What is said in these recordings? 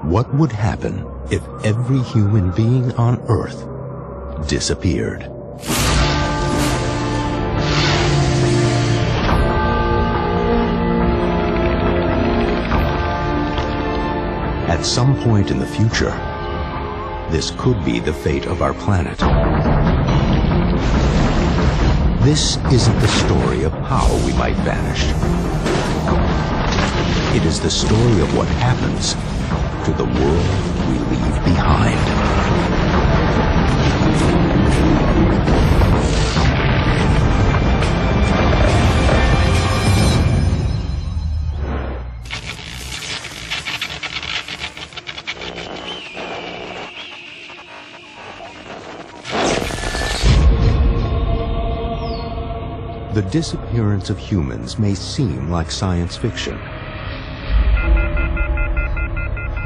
What would happen if every human being on Earth disappeared? At some point in the future, this could be the fate of our planet. This isn't the story of how we might vanish. It is the story of what happens to the world we leave behind. The disappearance of humans may seem like science fiction.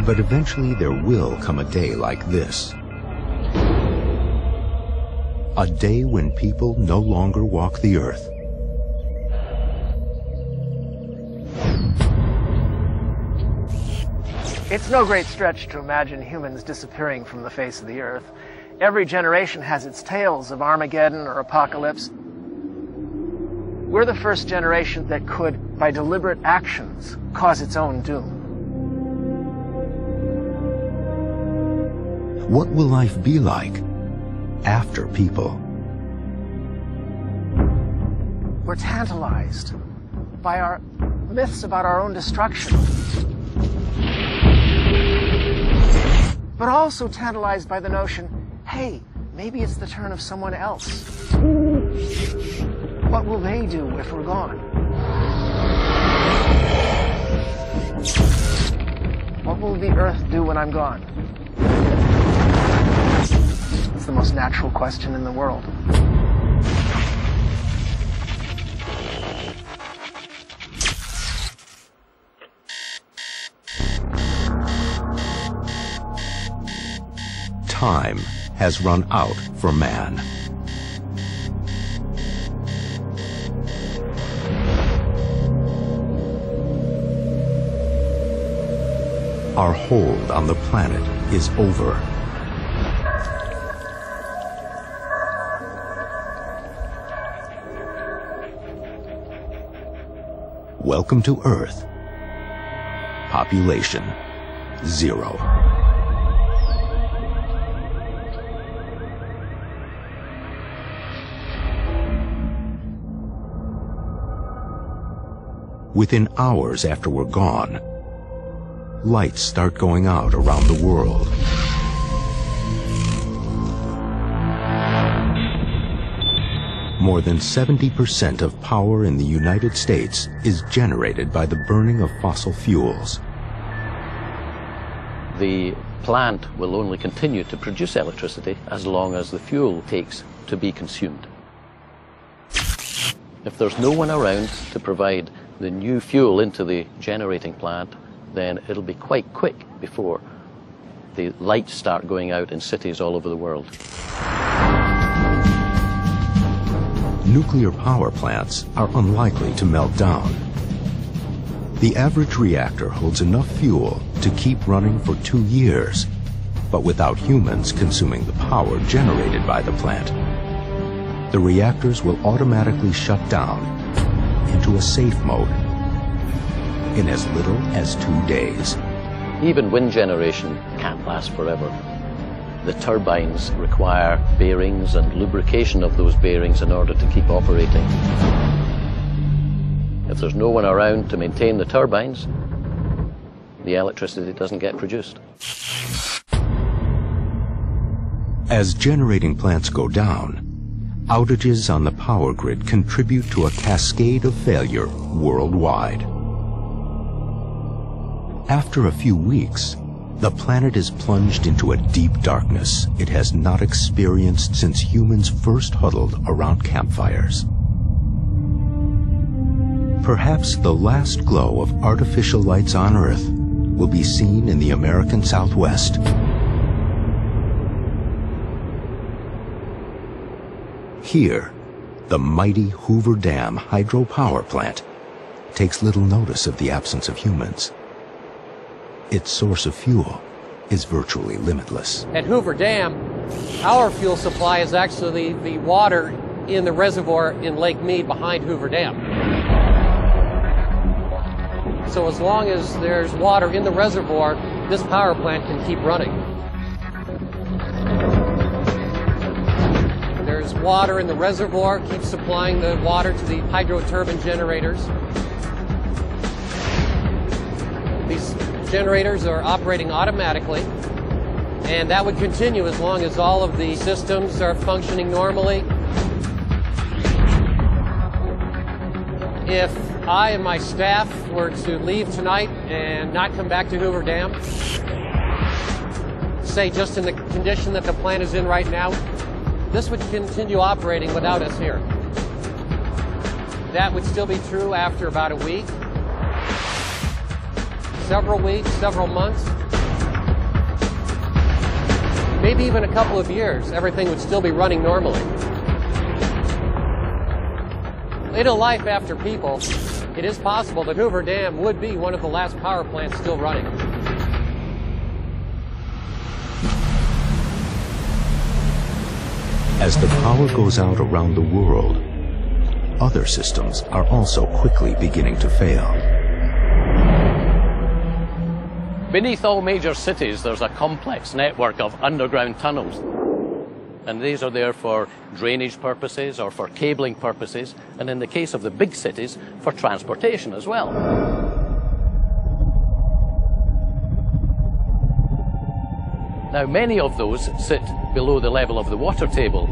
But eventually there will come a day like this. A day when people no longer walk the earth. It's no great stretch to imagine humans disappearing from the face of the earth. Every generation has its tales of Armageddon or apocalypse. We're the first generation that could, by deliberate actions, cause its own doom. What will life be like after people? We're tantalized by our myths about our own destruction, but also tantalized by the notion, hey, maybe it's the turn of someone else. What will they do if we're gone? What will the earth do when I'm gone? It's the most natural question in the world. Time has run out for man. Our hold on the planet is over. Welcome to Earth. Population 0. Within hours after we're gone, lights start going out around the world. More than 70% of power in the United States is generated by the burning of fossil fuels. The plant will only continue to produce electricity as long as the fuel takes to be consumed. If there's no one around to provide the new fuel into the generating plant, then it'll be quite quick before the lights start going out in cities all over the world. Nuclear power plants are unlikely to melt down. The average reactor holds enough fuel to keep running for 2 years, but without humans consuming the power generated by the plant, the reactors will automatically shut down into a safe mode in as little as 2 days. Even wind generation can't last forever. The turbines require bearings and lubrication of those bearings in order to keep operating. If there's no one around to maintain the turbines, the electricity doesn't get produced. As generating plants go down, outages on the power grid contribute to a cascade of failure worldwide. After a few weeks, the planet is plunged into a deep darkness it has not experienced since humans first huddled around campfires. Perhaps the last glow of artificial lights on Earth will be seen in the American Southwest. Here, the mighty Hoover Dam hydropower plant takes little notice of the absence of humans. Its source of fuel is virtually limitless. At Hoover Dam, our fuel supply is actually the water in the reservoir in Lake Mead behind Hoover Dam. So as long as there's water in the reservoir, this power plant can keep running. There's water in the reservoir, keeps supplying the water to the hydro turbine generators. These generators are operating automatically, and that would continue as long as all of the systems are functioning normally. If I and my staff were to leave tonight and not come back to Hoover Dam, say just in the condition that the plant is in right now, this would continue operating without us here. That would still be true after about a week, several weeks, several months, maybe even a couple of years. Everything would still be running normally. In a life after people, it is possible that Hoover Dam would be one of the last power plants still running. As the power goes out around the world, other systems are also quickly beginning to fail. Beneath all major cities, there's a complex network of underground tunnels. And these are there for drainage purposes or for cabling purposes, and in the case of the big cities, for transportation as well. Now, many of those sit below the level of the water table.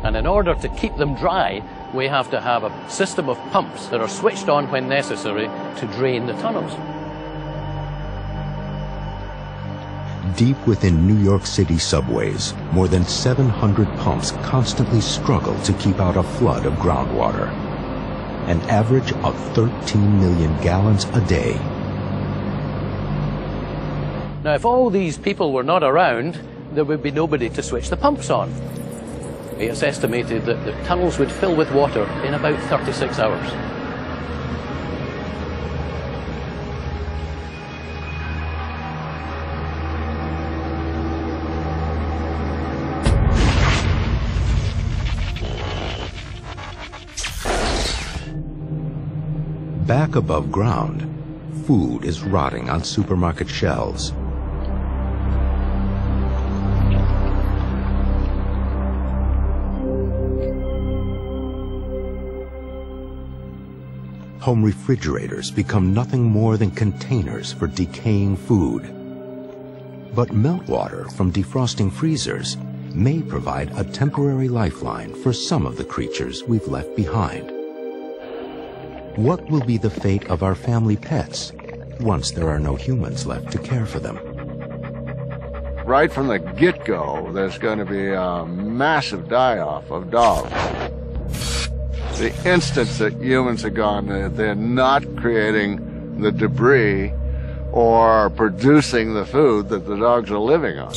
And in order to keep them dry, we have to have a system of pumps that are switched on when necessary to drain the tunnels. Deep within New York City subways, more than 700 pumps constantly struggle to keep out a flood of groundwater, an average of 13 million gallons a day. Now, if all these people were not around, there would be nobody to switch the pumps on. It's estimated that the tunnels would fill with water in about 36 hours. Back above ground, food is rotting on supermarket shelves. Home refrigerators become nothing more than containers for decaying food. But meltwater from defrosting freezers may provide a temporary lifeline for some of the creatures we've left behind. What will be the fate of our family pets once there are no humans left to care for them? Right from the get-go, there's going to be a massive die-off of dogs. The instant that humans are gone, they're not creating the debris or producing the food that the dogs are living on.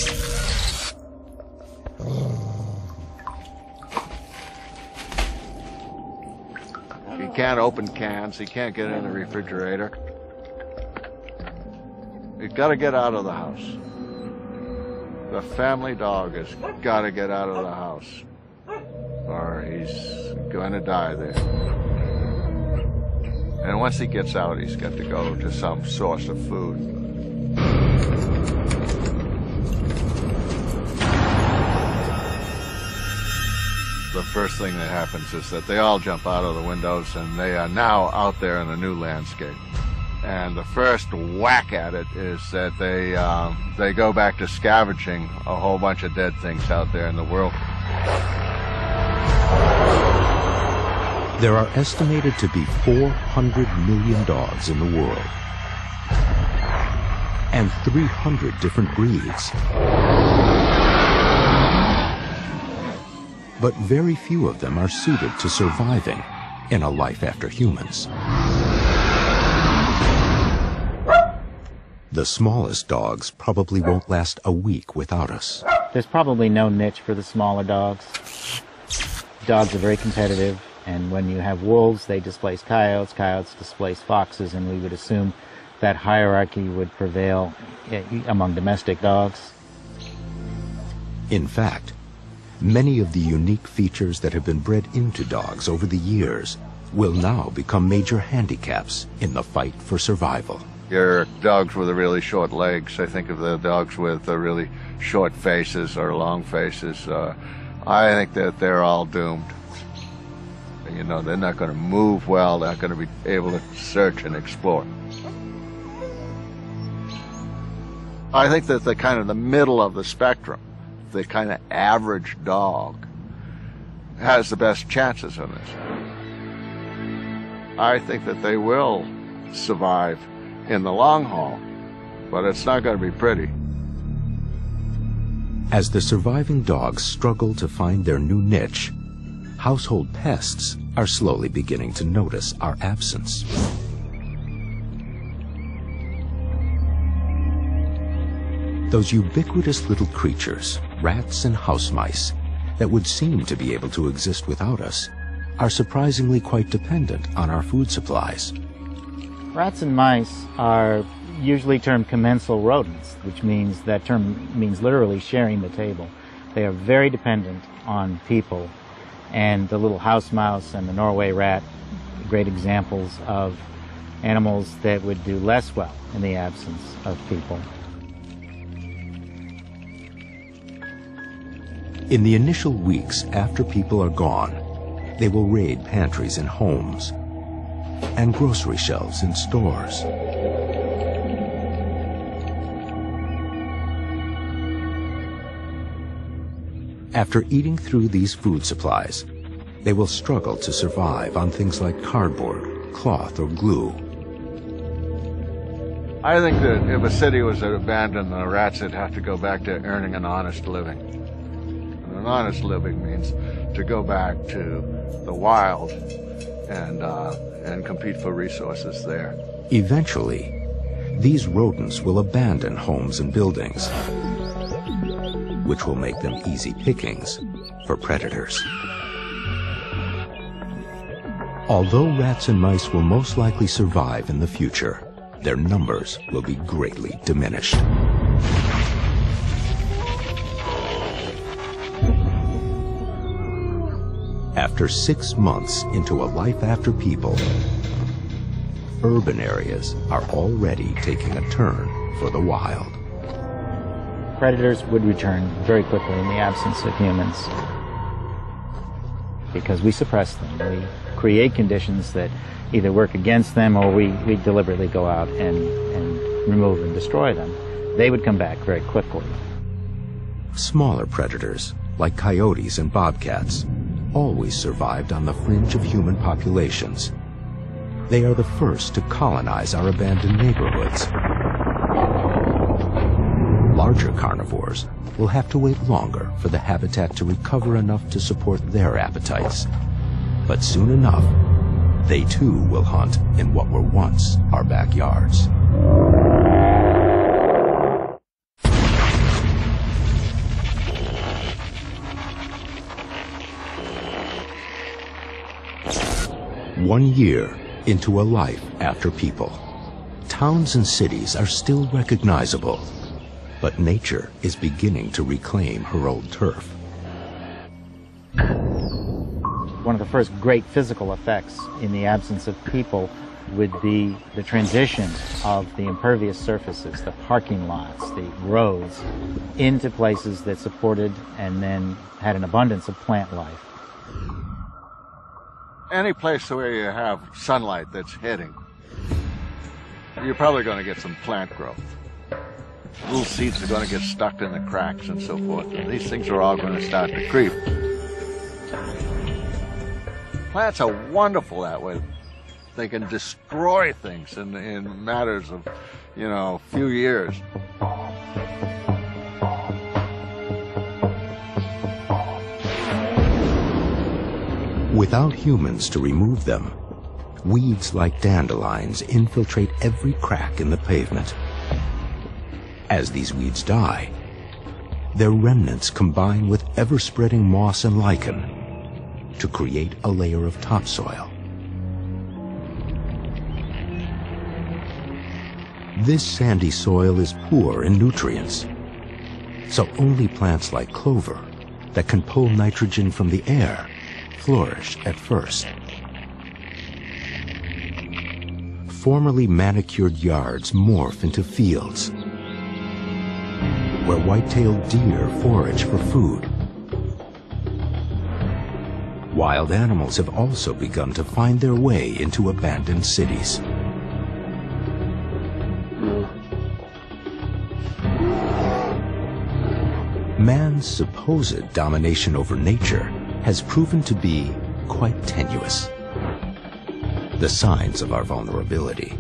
He can't open cans, he can't get in the refrigerator. He's got to get out of the house. The family dog has got to get out of the house, or he's going to die there. And once he gets out, he's got to go to some source of food. The first thing that happens is that they all jump out of the windows, and they are now out there in a new landscape. And the first whack at it is that they go back to scavenging a whole bunch of dead things out there in the world. There are estimated to be 400 million dogs in the world, and 300 different breeds. But very few of them are suited to surviving in a life after humans. The smallest dogs probably won't last a week without us. There's probably no niche for the smaller dogs. Dogs are very competitive, and when you have wolves, they displace coyotes, coyotes displace foxes, and we would assume that hierarchy would prevail among domestic dogs. In fact, many of the unique features that have been bred into dogs over the years will now become major handicaps in the fight for survival. Your dogs with the really short legs, I think of the dogs with the really short faces or long faces, I think that they're all doomed. You know, they're not going to move well, they're not going to be able to search and explore. I think that the kind of the middle of the spectrum, the kind of average dog, has the best chances of this. I think that they will survive in the long haul, but it's not going to be pretty. As the surviving dogs struggle to find their new niche, household pests are slowly beginning to notice our absence. Those ubiquitous little creatures, rats and house mice, that would seem to be able to exist without us, are surprisingly quite dependent on our food supplies. Rats and mice are usually termed commensal rodents, which means that term means literally sharing the table. They are very dependent on people, and the little house mouse and the Norway rat, great examples of animals that would do less well in the absence of people. In the initial weeks after people are gone, they will raid pantries in homes and grocery shelves in stores. After eating through these food supplies, they will struggle to survive on things like cardboard, cloth, or glue. I think that if a city was abandoned, the rats would have to go back to earning an honest living. And an honest living means to go back to the wild and compete for resources there. Eventually, these rodents will abandon homes and buildings, which will make them easy pickings for predators. Although rats and mice will most likely survive in the future, their numbers will be greatly diminished. After 6 months into a life after people, urban areas are already taking a turn for the wild. Predators would return very quickly in the absence of humans because we suppress them. We create conditions that either work against them or we deliberately go out and remove and destroy them. They would come back very quickly. Smaller predators, like coyotes and bobcats, always survived on the fringe of human populations. They are the first to colonize our abandoned neighborhoods. Larger carnivores will have to wait longer for the habitat to recover enough to support their appetites. But soon enough, they too will hunt in what were once our backyards. One year into a life after people, towns and cities are still recognizable, but nature is beginning to reclaim her old turf. One of the first great physical effects in the absence of people would be the transition of the impervious surfaces, the parking lots, the roads, into places that supported and then had an abundance of plant life. Any place where you have sunlight that's hitting, you're probably going to get some plant growth. Little seeds are going to get stuck in the cracks and so forth, and these things are all going to start to creep. Plants are wonderful that way. They can destroy things in matters of, few years. Without humans to remove them, weeds like dandelions infiltrate every crack in the pavement. As these weeds die, their remnants combine with ever-spreading moss and lichen to create a layer of topsoil. This sandy soil is poor in nutrients, so only plants like clover that can pull nitrogen from the air flourish at first. Formerly manicured yards morph into fields where white-tailed deer forage for food. Wild animals have also begun to find their way into abandoned cities. Man's supposed domination over nature has proven to be quite tenuous. The signs of our vulnerability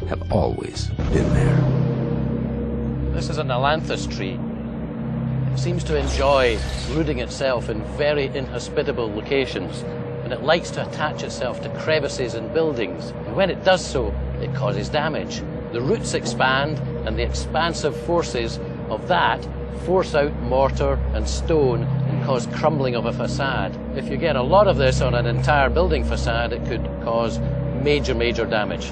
have always been there. This is an ailanthus tree. It seems to enjoy rooting itself in very inhospitable locations, and it likes to attach itself to crevices in buildings. And when it does so, it causes damage. The roots expand, and the expansive forces of that force out mortar and stone and cause crumbling of a facade. If you get a lot of this on an entire building facade, it could cause major, major damage.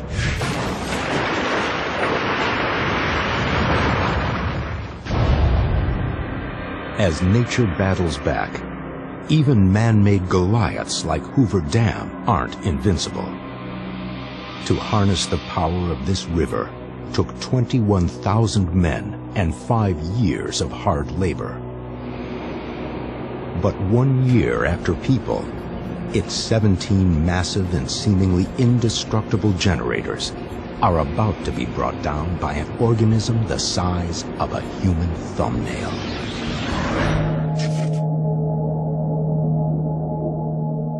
As nature battles back, even man-made Goliaths like Hoover Dam aren't invincible. To harness the power of this river took 21,000 men and 5 years of hard labor. But 1 year after people, its 17 massive and seemingly indestructible generators are about to be brought down by an organism the size of a human thumbnail.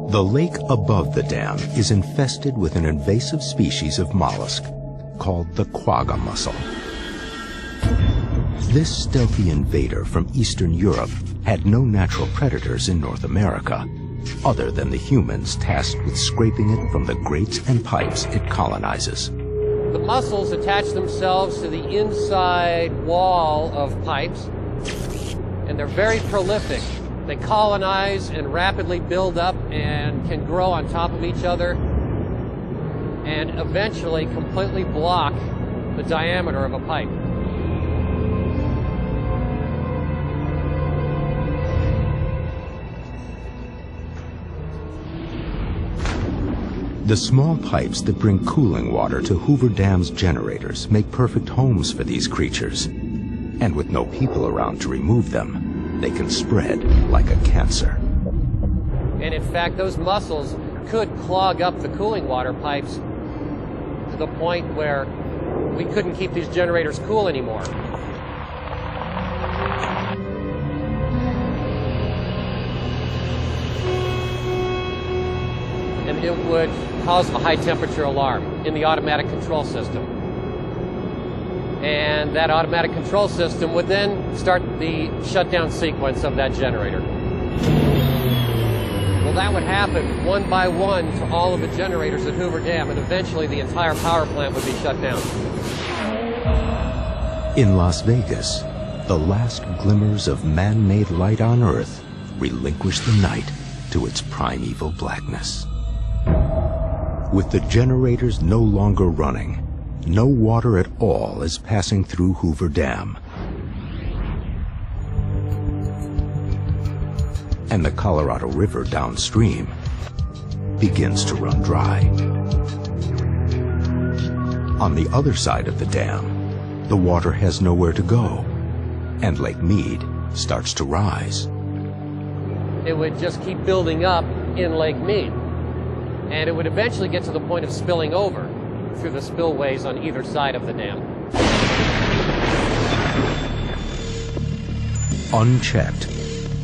The lake above the dam is infested with an invasive species of mollusk called the quagga mussel. This stealthy invader from Eastern Europe had no natural predators in North America, other than the humans tasked with scraping it from the grates and pipes it colonizes. The mussels attach themselves to the inside wall of pipes, and they're very prolific. They colonize and rapidly build up and can grow on top of each other and eventually completely block the diameter of a pipe. The small pipes that bring cooling water to Hoover Dam's generators make perfect homes for these creatures. And with no people around to remove them, they can spread like a cancer. And in fact, those mussels could clog up the cooling water pipes to the point where we couldn't keep these generators cool anymore. And it would cause a high temperature alarm in the automatic control system. And that automatic control system would then start the shutdown sequence of that generator. Well, that would happen one by one to all of the generators at Hoover Dam, and eventually the entire power plant would be shut down. In Las Vegas, the last glimmers of man-made light on Earth relinquish the night to its primeval blackness. With the generators no longer running, no water at all is passing through Hoover Dam. And the Colorado River downstream begins to run dry. On the other side of the dam, the water has nowhere to go, and Lake Mead starts to rise. It would just keep building up in Lake Mead, and it would eventually get to the point of spilling over through the spillways on either side of the dam. Unchecked,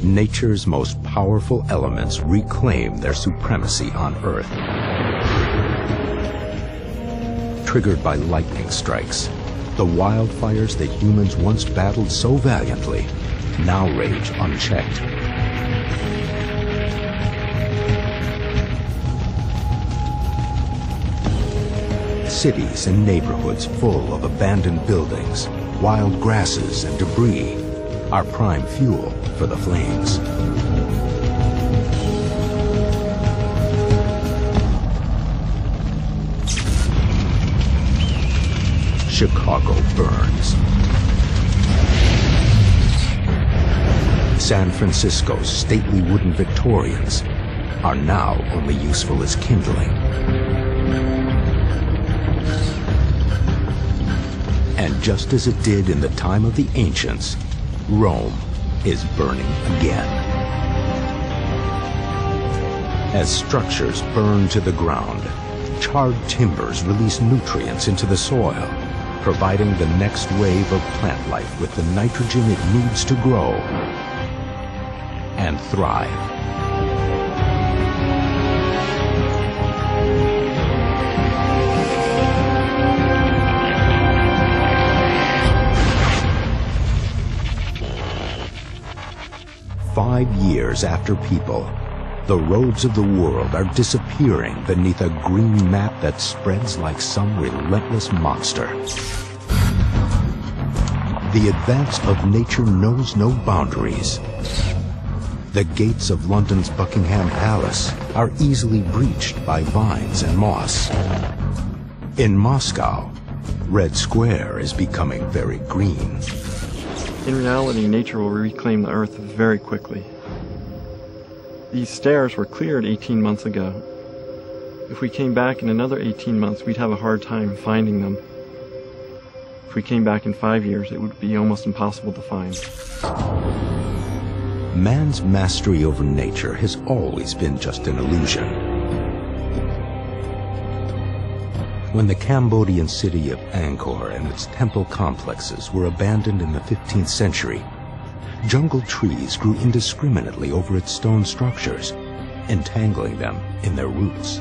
nature's most powerful elements reclaim their supremacy on Earth. Triggered by lightning strikes, the wildfires that humans once battled so valiantly now rage unchecked. Cities and neighborhoods full of abandoned buildings, wild grasses, and debris are prime fuel for the flames. Chicago burns. San Francisco's stately wooden Victorians are now only useful as kindling. And just as it did in the time of the ancients, Rome is burning again. As structures burn to the ground, charred timbers release nutrients into the soil, providing the next wave of plant life with the nitrogen it needs to grow and thrive. "5 years after people, the roads of the world are disappearing beneath a green map that spreads like some relentless monster. The advance of nature knows no boundaries. The gates of London's Buckingham Palace are easily breached by vines and moss. In Moscow, Red Square is becoming very green. In reality, nature will reclaim the earth very quickly. These stairs were cleared 18 months ago. If we came back in another 18 months, we'd have a hard time finding them. If we came back in 5 years, it would be almost impossible to find." Man's mastery over nature has always been just an illusion. When the Cambodian city of Angkor and its temple complexes were abandoned in the 15th century, jungle trees grew indiscriminately over its stone structures, entangling them in their roots.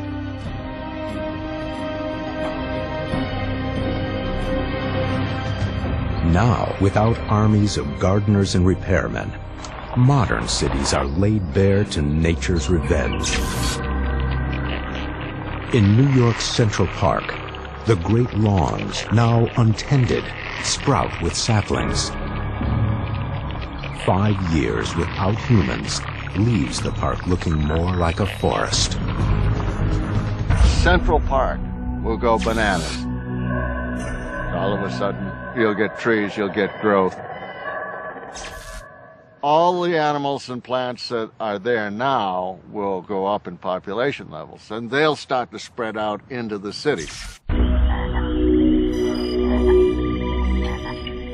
Now, without armies of gardeners and repairmen, modern cities are laid bare to nature's revenge. In New York's Central Park, the great lawns, now untended, sprout with saplings. 5 years without humans leaves the park looking more like a forest. Central Park will go bananas. All of a sudden, you'll get trees, you'll get growth. All the animals and plants that are there now will go up in population levels, and they'll start to spread out into the city.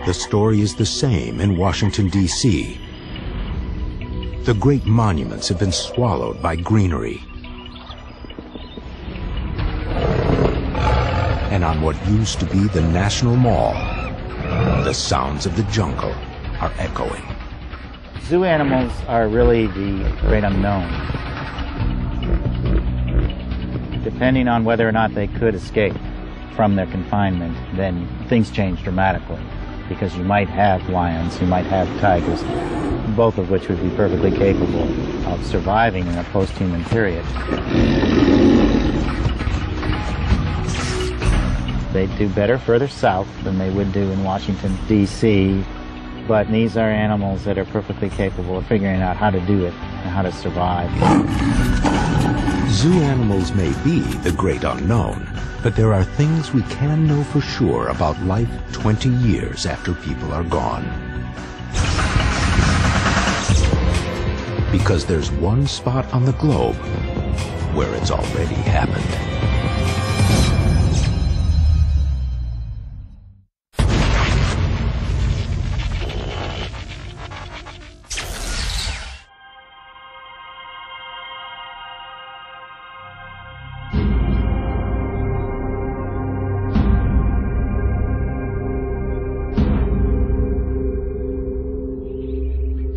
The story is the same in Washington, D.C. The great monuments have been swallowed by greenery. And on what used to be the National Mall, the sounds of the jungle are echoing. Zoo animals are really the great unknown. Depending on whether or not they could escape from their confinement, then things change dramatically, because you might have lions, you might have tigers, both of which would be perfectly capable of surviving in a post-human period. They'd do better further south than they would do in Washington, D.C., but these are animals that are perfectly capable of figuring out how to do it and how to survive. Zoo animals may be the great unknown, but there are things we can know for sure about life 20 years after people are gone. Because there's one spot on the globe where it's already happened.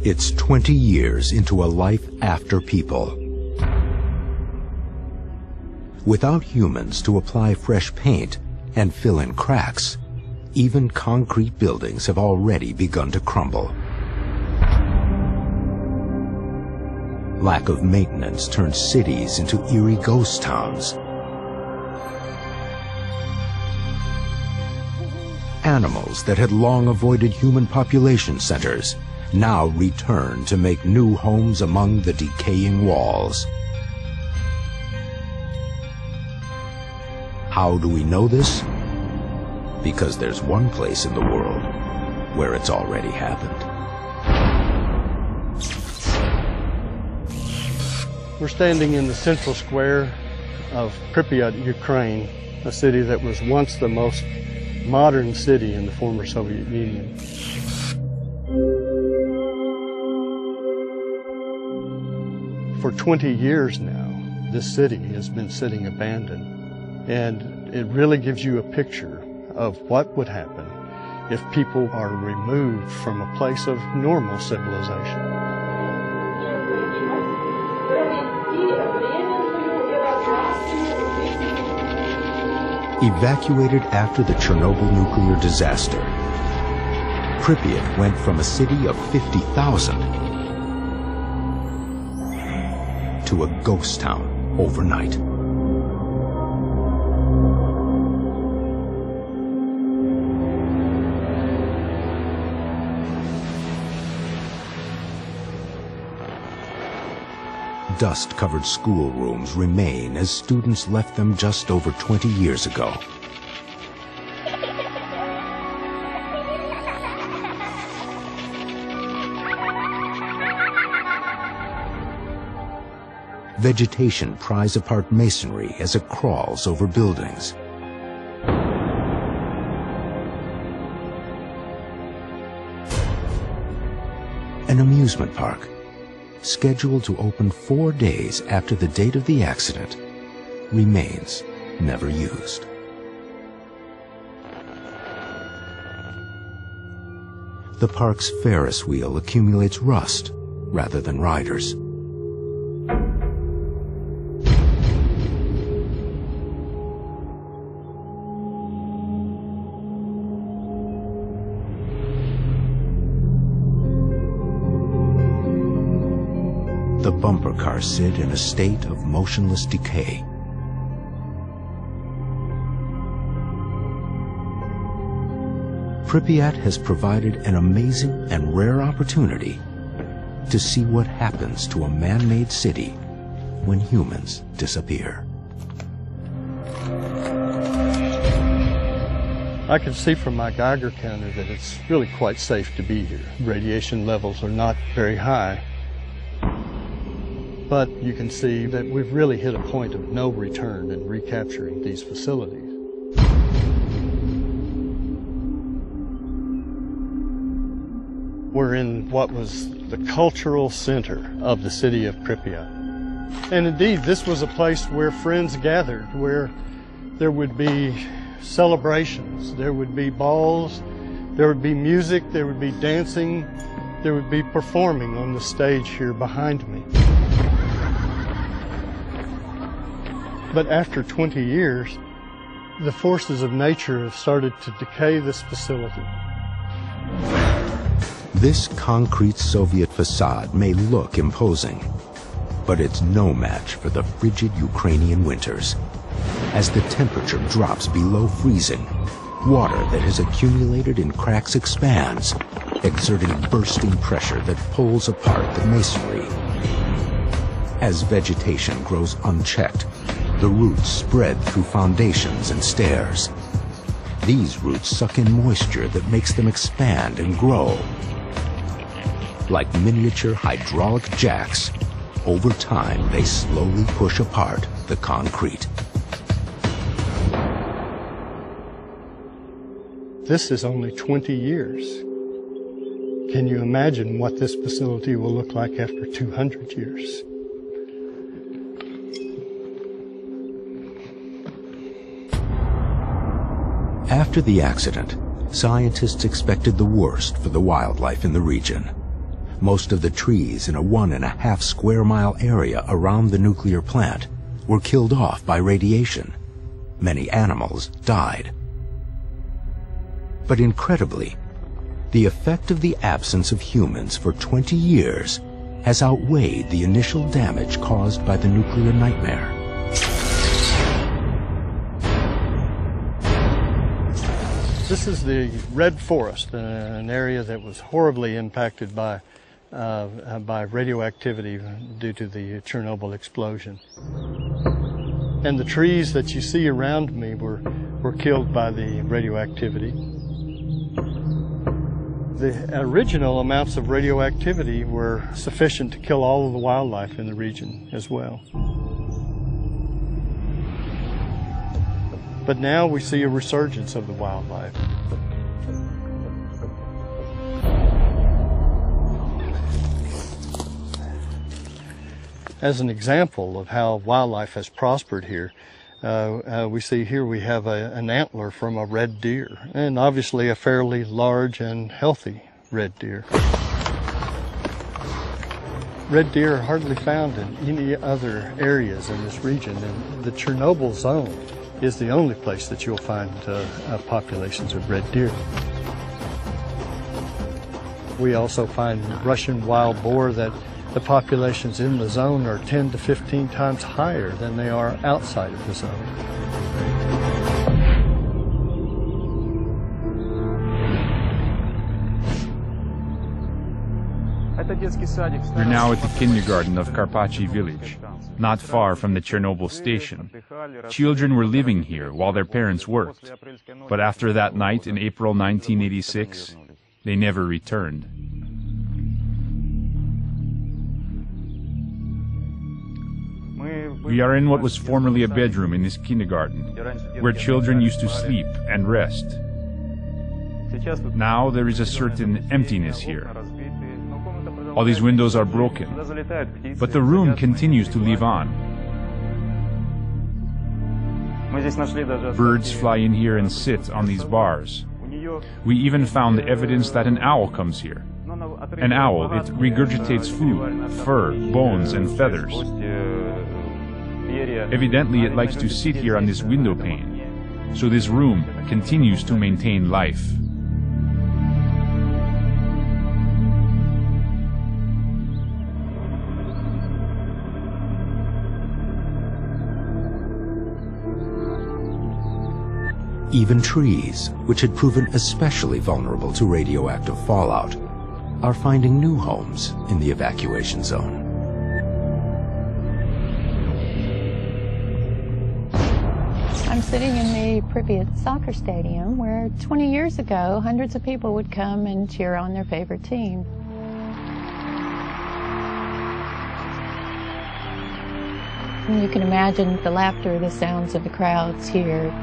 It's 20 years into a life after people. Without humans to apply fresh paint and fill in cracks, even concrete buildings have already begun to crumble. Lack of maintenance turns cities into eerie ghost towns. Animals that had long avoided human population centers now return to make new homes among the decaying walls. How do we know this? because there's one place in the world where it's already happened. We're standing in the central square of Pripyat, Ukraine, a city that was once the most modern city in the former Soviet Union. For 20 years now, this city has been sitting abandoned, and it really gives you a picture of what would happen if people are removed from a place of normal civilization. Evacuated after the Chernobyl nuclear disaster, Pripyat went from a city of 50,000 to a ghost town overnight. Dust-covered schoolrooms remain as students left them just over 20 years ago. Vegetation pries apart masonry as it crawls over buildings. An amusement park, scheduled to open 4 days after the date of the accident, remains never used. The park's Ferris wheel accumulates rust rather than riders. The bumper cars sit in a state of motionless decay. Pripyat has provided an amazing and rare opportunity to see what happens to a man-made city when humans disappear. I can see from my Geiger counter that it's really quite safe to be here. Radiation levels are not very high. But you can see that we've really hit a point of no return in recapturing these facilities. We're in what was the cultural center of the city of Pripyat. And indeed, this was a place where friends gathered, where there would be celebrations, there would be balls, there would be music, there would be dancing, there would be performing on the stage here behind me. But after 20 years, the forces of nature have started to decay this facility. This concrete Soviet facade may look imposing, but it's no match for the frigid Ukrainian winters. As the temperature drops below freezing, water that has accumulated in cracks expands, exerting bursting pressure that pulls apart the masonry. As vegetation grows unchecked, the roots spread through foundations and stairs. These roots suck in moisture that makes them expand and grow. Like miniature hydraulic jacks, over time they slowly push apart the concrete. This is only 20 years. Can you imagine what this facility will look like after 200 years? After the accident, scientists expected the worst for the wildlife in the region. Most of the trees in a 1.5 square mile area around the nuclear plant were killed off by radiation. Many animals died. But incredibly, the effect of the absence of humans for 20 years has outweighed the initial damage caused by the nuclear nightmare. This is the Red Forest, an area that was horribly impacted by radioactivity due to the Chernobyl explosion. And the trees that you see around me were were killed by the radioactivity. The original amounts of radioactivity were sufficient to kill all of the wildlife in the region as well. But now we see a resurgence of the wildlife. As an example of how wildlife has prospered here, we see here we have an antler from a red deer, and obviously a fairly large and healthy red deer. Red deer are hardly found in any other areas in this region, and the Chernobyl zone is the only place that you'll find populations of red deer. We also find Russian wild boar that the populations in the zone are 10 to 15 times higher than they are outside of the zone. We're now at the kindergarten of Karpachy village, not far from the Chernobyl station. Children were living here while their parents worked, but after that night in April 1986, they never returned. We are in what was formerly a bedroom in this kindergarten, where children used to sleep and rest. Now there is a certain emptiness here. All these windows are broken, but the room continues to live on. Birds fly in here and sit on these bars. We even found evidence that an owl comes here. An owl, it regurgitates food, fur, bones, and feathers. Evidently, it likes to sit here on this window pane, so this room continues to maintain life. Even trees, which had proven especially vulnerable to radioactive fallout, are finding new homes in the evacuation zone. I'm sitting in the Pripyat soccer stadium where 20 years ago hundreds of people would come and cheer on their favorite team. And you can imagine the laughter, the sounds of the crowds here,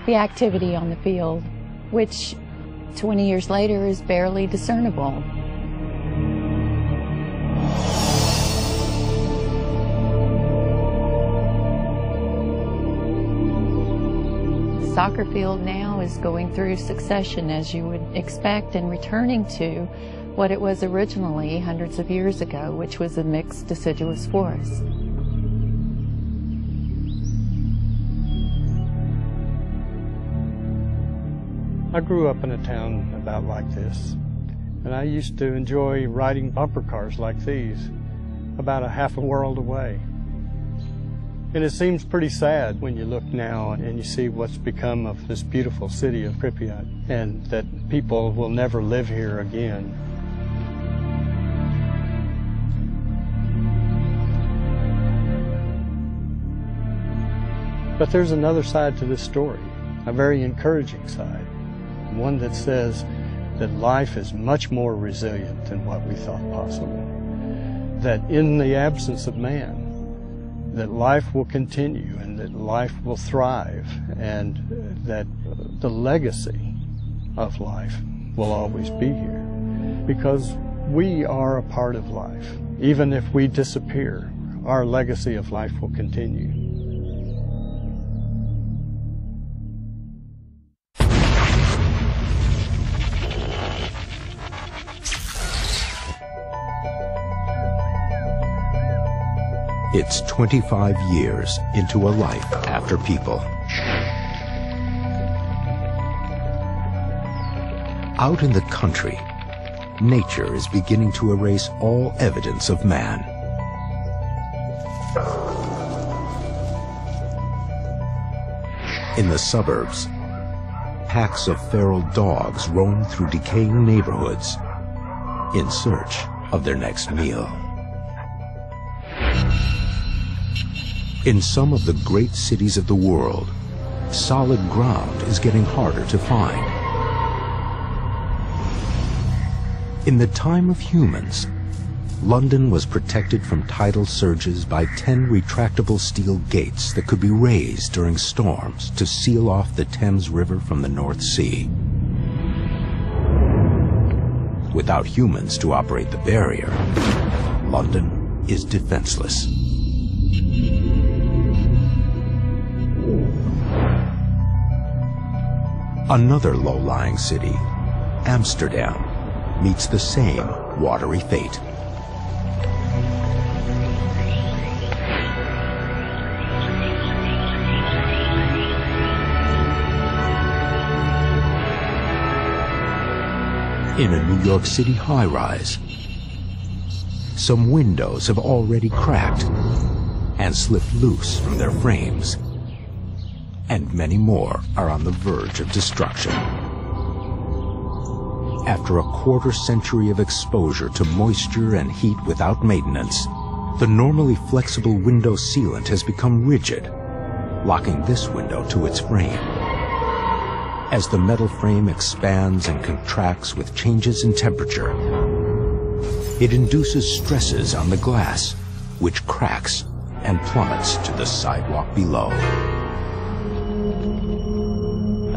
the activity on the field, which 20 years later is barely discernible. The soccer field now is going through succession, as you would expect, and returning to what it was originally hundreds of years ago, which was a mixed deciduous forest. I grew up in a town about like this, and I used to enjoy riding bumper cars like these about a half a world away. And it seems pretty sad when you look now and you see what's become of this beautiful city of Pripyat, and that people will never live here again. But there's another side to this story, a very encouraging side. One that says that life is much more resilient than what we thought possible. That in the absence of man, that life will continue and that life will thrive, and that the legacy of life will always be here. Because we are a part of life. Even if we disappear, our legacy of life will continue. It's 25 years into a life after people. Out in the country, nature is beginning to erase all evidence of man. In the suburbs, packs of feral dogs roam through decaying neighborhoods in search of their next meal. In some of the great cities of the world, solid ground is getting harder to find. In the time of humans, London was protected from tidal surges by 10 retractable steel gates that could be raised during storms to seal off the Thames River from the North Sea. Without humans to operate the barrier, London is defenseless. Another low-lying city, Amsterdam, meets the same watery fate. In a New York City high-rise, some windows have already cracked and slipped loose from their frames, and many more are on the verge of destruction. After a quarter-century of exposure to moisture and heat without maintenance, the normally flexible window sealant has become rigid, locking this window to its frame. As the metal frame expands and contracts with changes in temperature, it induces stresses on the glass, which cracks and plummets to the sidewalk below.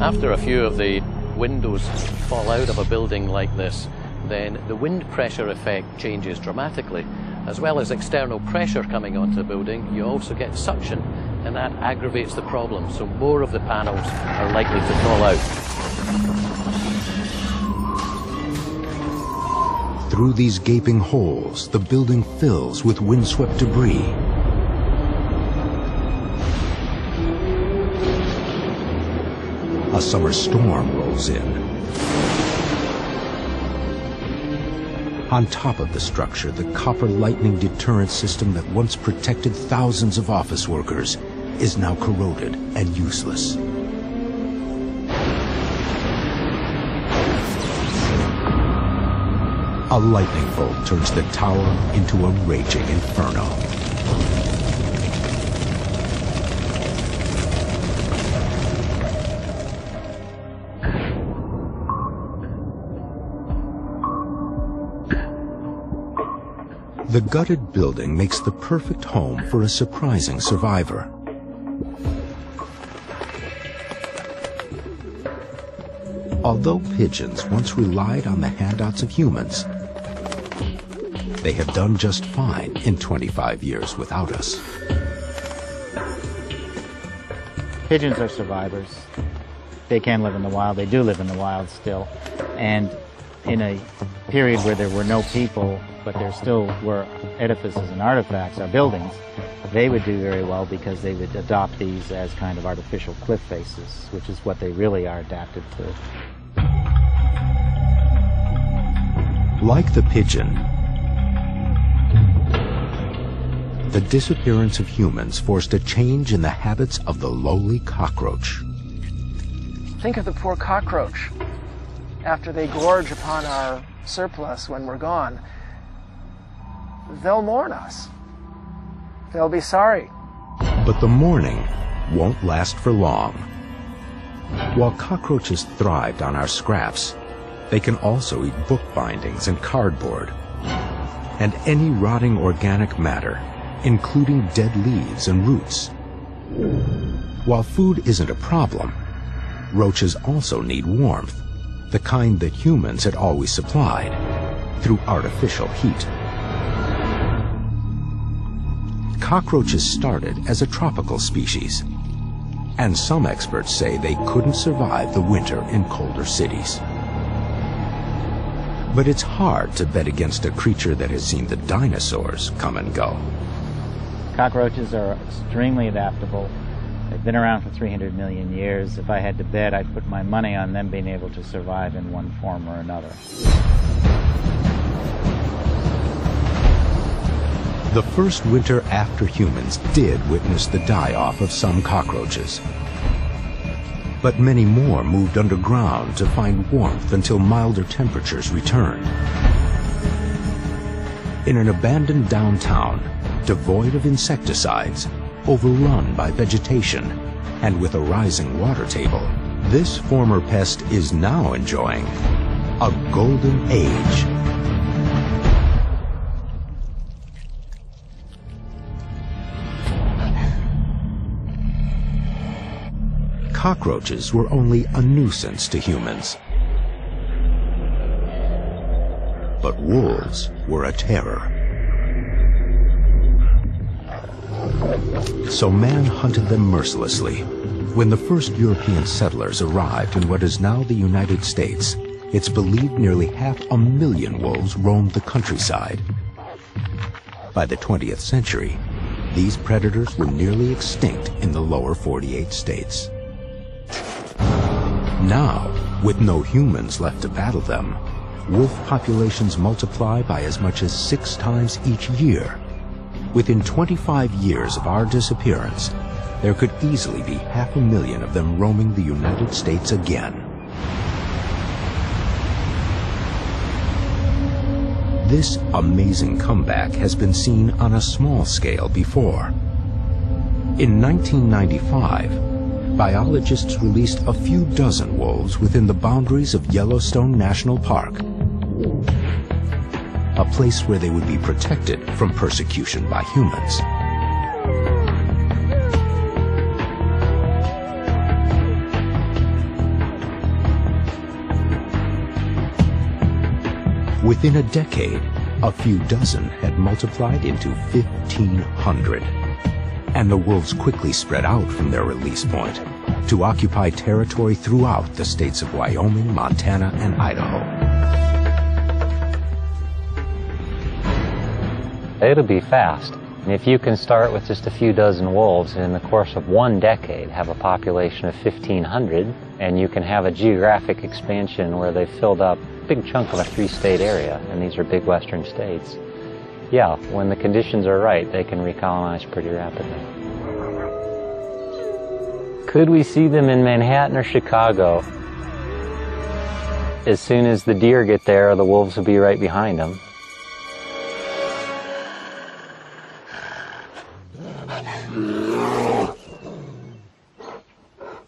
After a few of the windows fall out of a building like this, then the wind pressure effect changes dramatically. As well as external pressure coming onto the building, you also get suction, and that aggravates the problem, so more of the panels are likely to fall out. Through these gaping holes, the building fills with windswept debris. A summer storm rolls in. On top of the structure, the copper lightning deterrent system that once protected thousands of office workers is now corroded and useless. A lightning bolt turns the tower into a raging inferno. The gutted building makes the perfect home for a surprising survivor. Although pigeons once relied on the handouts of humans, they have done just fine in 25 years without us. Pigeons are survivors. They can live in the wild. They do live in the wild still. And in a period where there were no people, but there still were edifices and artifacts, or buildings, they would do very well because they would adopt these as kind of artificial cliff faces, which is what they really are adapted to. Like the pigeon, the disappearance of humans forced a change in the habits of the lowly cockroach. Think of the poor cockroach. After they gorge upon our surplus when we're gone, they'll mourn us. They'll be sorry. But the mourning won't last for long. While cockroaches thrived on our scraps, they can also eat book bindings and cardboard, and any rotting organic matter, including dead leaves and roots. While food isn't a problem, roaches also need warmth, the kind that humans had always supplied, through artificial heat. Cockroaches started as a tropical species, and some experts say they couldn't survive the winter in colder cities. But it's hard to bet against a creature that has seen the dinosaurs come and go. Cockroaches are extremely adaptable. They've been around for 300 million years. If I had to bet, I'd put my money on them being able to survive in one form or another. The first winter after humans did witness the die-off of some cockroaches. But many more moved underground to find warmth until milder temperatures returned. In an abandoned downtown, devoid of insecticides, overrun by vegetation, and with a rising water table, this former pest is now enjoying a golden age. Cockroaches were only a nuisance to humans, but wolves were a terror. So man hunted them mercilessly. When the first European settlers arrived in what is now the United States, it's believed nearly 500,000 wolves roamed the countryside. By the 20th century, these predators were nearly extinct in the lower 48 states. Now, with no humans left to battle them, wolf populations multiply by as much as 6 times each year. Within 25 years of our disappearance, there could easily be 500,000 of them roaming the United States again. This amazing comeback has been seen on a small scale before. In 1995, biologists released a few dozen wolves within the boundaries of Yellowstone National Park, a place where they would be protected from persecution by humans. Within a decade, a few dozen had multiplied into 1,500. And the wolves quickly spread out from their release point to occupy territory throughout the states of Wyoming, Montana, and Idaho. It'll be fast. And if you can start with just a few dozen wolves and in the course of 1 decade have a population of 1,500, and you can have a geographic expansion where they've filled up a big chunk of a 3-state area, and these are big western states, yeah, when the conditions are right, they can recolonize pretty rapidly. Could we see them in Manhattan or Chicago? As soon as the deer get there, the wolves will be right behind them.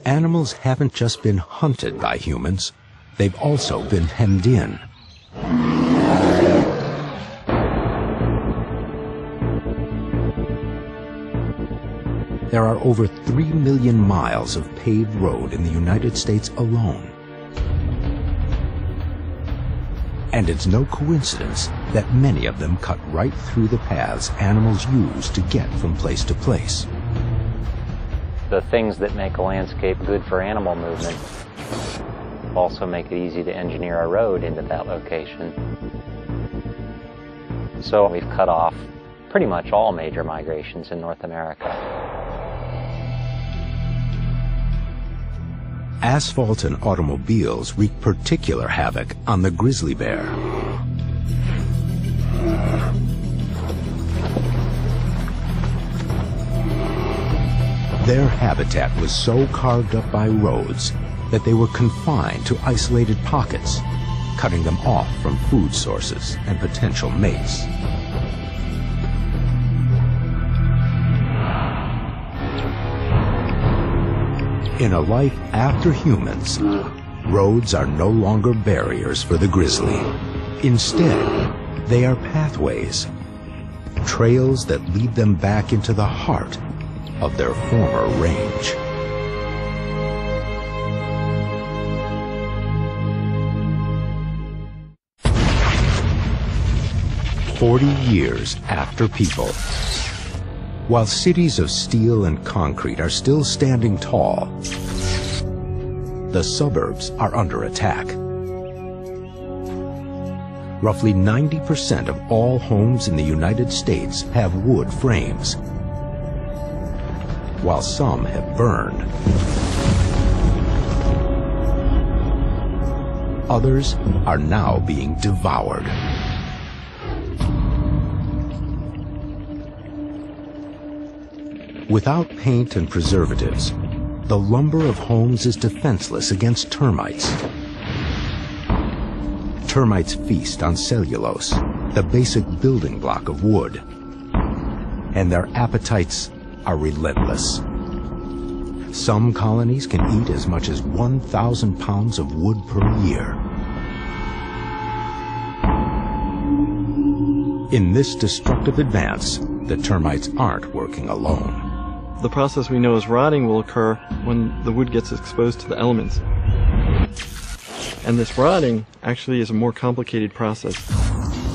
Animals haven't just been hunted by humans, they've also been hemmed in. There are over 3 million miles of paved road in the United States alone. And it's no coincidence that many of them cut right through the paths animals use to get from place to place. The things that make a landscape good for animal movement also make it easy to engineer a road into that location. So we've cut off pretty much all major migrations in North America. Asphalt and automobiles wreak particular havoc on the grizzly bear. Their habitat was so carved up by roads that they were confined to isolated pockets, cutting them off from food sources and potential mates. In a life after humans, roads are no longer barriers for the grizzly. Instead, they are pathways, trails that lead them back into the heart of their former range. "40 years after people. While cities of steel and concrete are still standing tall, the suburbs are under attack. Roughly 90% of all homes in the United States have wood frames, while some have burned. Others are now being devoured. Without paint and preservatives, the lumber of homes is defenseless against termites. Termites feast on cellulose, the basic building block of wood, and their appetites are relentless. Some colonies can eat as much as 1,000 pounds of wood per year. In this destructive advance, the termites aren't working alone. The process we know as rotting will occur when the wood gets exposed to the elements. And this rotting actually is a more complicated process.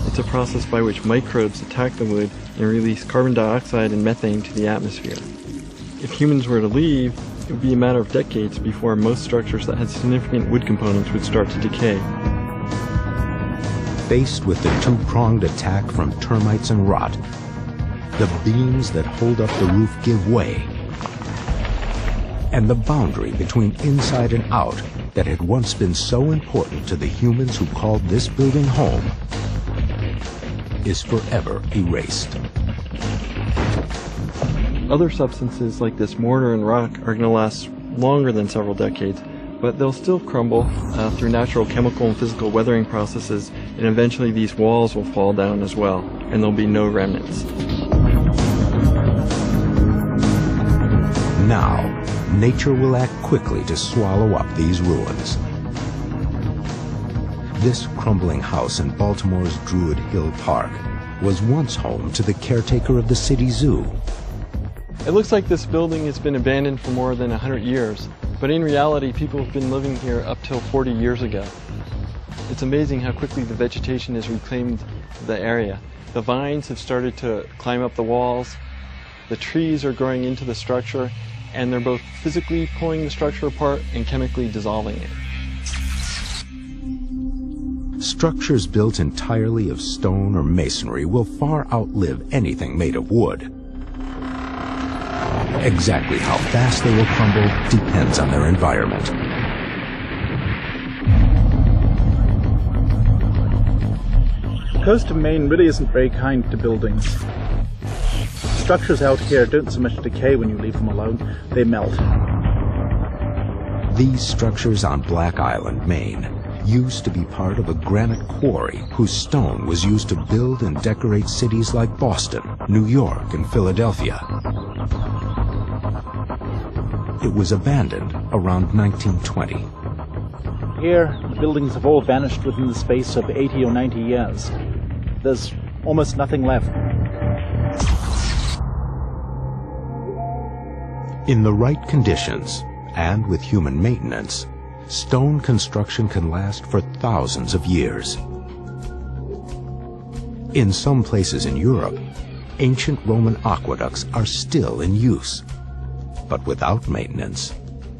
It's a process by which microbes attack the wood and release carbon dioxide and methane to the atmosphere. If humans were to leave, it would be a matter of decades before most structures that had significant wood components would start to decay. Faced with the two-pronged attack from termites and rot, the beams that hold up the roof give way, and the boundary between inside and out that had once been so important to the humans who called this building home is forever erased. Other substances like this mortar and rock are going to last longer than several decades, but they'll still crumble through natural chemical and physical weathering processes, and eventually these walls will fall down as well, and there'll be no remnants. Now, nature will act quickly to swallow up these ruins. This crumbling house in Baltimore's Druid Hill Park was once home to the caretaker of the city zoo. It looks like this building has been abandoned for more than 100 years, but in reality, people have been living here up till 40 years ago. It's amazing how quickly the vegetation has reclaimed the area. The vines have started to climb up the walls, the trees are growing into the structure, and they're both physically pulling the structure apart and chemically dissolving it. Structures built entirely of stone or masonry will far outlive anything made of wood. Exactly how fast they will crumble depends on their environment. The coast of Maine really isn't very kind to buildings. Structures out here don't so much decay when you leave them alone, they melt. These structures on Black Island, Maine, used to be part of a granite quarry whose stone was used to build and decorate cities like Boston, New York, and Philadelphia. It was abandoned around 1920. Here, the buildings have all vanished within the space of 80 or 90 years. There's almost nothing left. In the right conditions, and with human maintenance, stone construction can last for thousands of years. In some places in Europe, ancient Roman aqueducts are still in use. But without maintenance,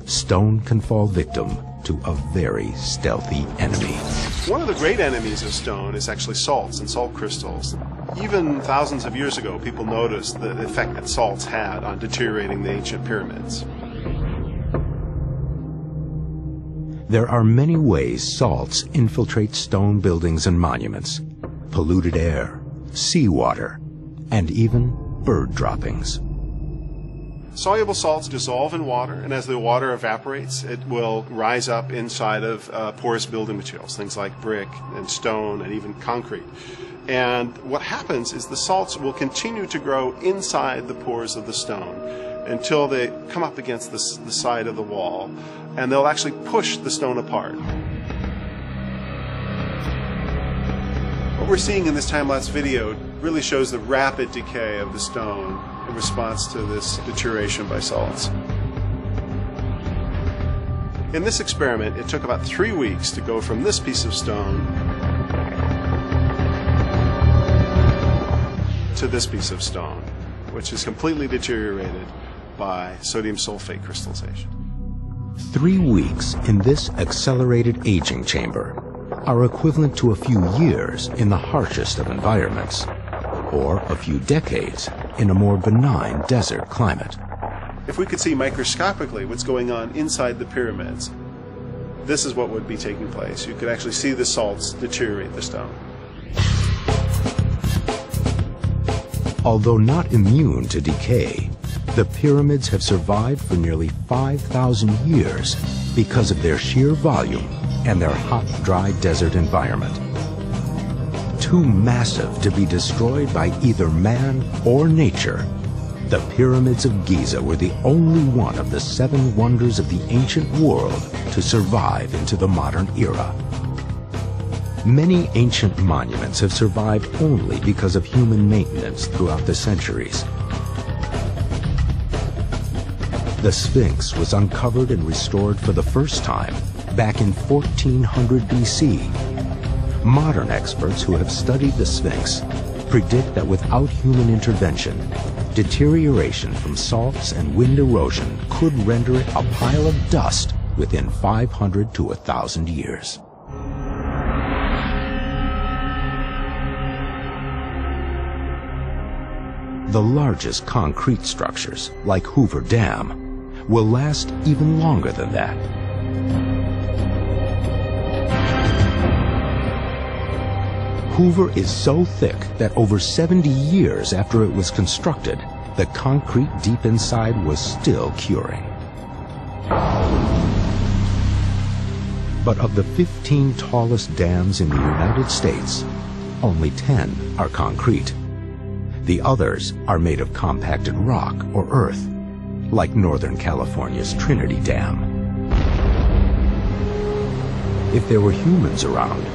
stone can fall victim to a very stealthy enemy. One of the great enemies of stone is actually salts and salt crystals. Even thousands of years ago, people noticed the effect that salts had on deteriorating the ancient pyramids. There are many ways salts infiltrate stone buildings and monuments: polluted air, seawater, and even bird droppings. Soluble salts dissolve in water, and as the water evaporates, it will rise up inside of porous building materials, things like brick and stone and even concrete. And what happens is the salts will continue to grow inside the pores of the stone until they come up against the side of the wall, and they'll actually push the stone apart. What we're seeing in this time-lapse video really shows the rapid decay of the stone in response to this deterioration by salts. In this experiment, it took about 3 weeks to go from this piece of stone to this piece of stone, which is completely deteriorated by sodium sulfate crystallization. 3 weeks in this accelerated aging chamber are equivalent to a few years in the harshest of environments, or a few decades in a more benign desert climate. If we could see microscopically what's going on inside the pyramids, this is what would be taking place. You could actually see the salts deteriorate the stone. Although not immune to decay, the pyramids have survived for nearly 5,000 years because of their sheer volume and their hot, dry desert environment. Too massive to be destroyed by either man or nature, The pyramids of Giza were the only one of the 7 wonders of the ancient world to survive into the modern era. Many ancient monuments have survived only because of human maintenance throughout the centuries. The Sphinx was uncovered and restored for the first time back in 1400 BC. Modern experts who have studied the Sphinx predict that without human intervention, deterioration from salts and wind erosion could render it a pile of dust within 500 to 1,000 years. The largest concrete structures, like Hoover Dam, will last even longer than that. Hoover is so thick that over 70 years after it was constructed, the concrete deep inside was still curing. But of the 15 tallest dams in the United States, only 10 are concrete. The others are made of compacted rock or earth, like Northern California's Trinity Dam. If there were humans around,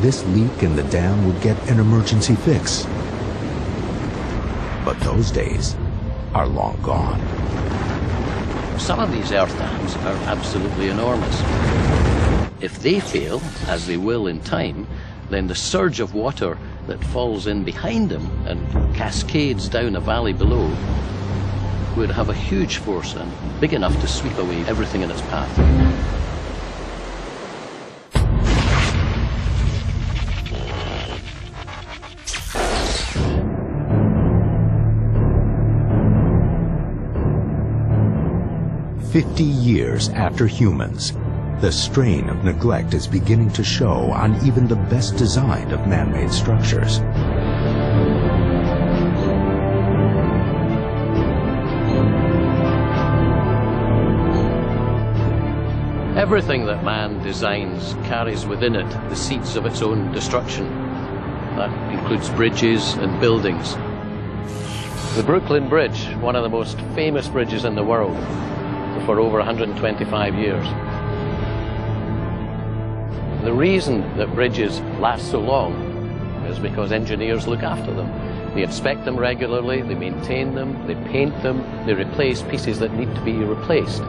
this leak in the dam would get an emergency fix. But those days are long gone. Some of these earth dams are absolutely enormous. If they fail, as they will in time, then the surge of water that falls in behind them and cascades down a valley below would have a huge force and big enough to sweep away everything in its path. "50 years after humans, the strain of neglect is beginning to show on even the best designed of man-made structures. Everything that man designs carries within it the seeds of its own destruction. That includes bridges and buildings. The Brooklyn Bridge, one of the most famous bridges in the world, for over 125 years. The reason that bridges last so long is because engineers look after them. They inspect them regularly, they maintain them, they paint them, they replace pieces that need to be replaced.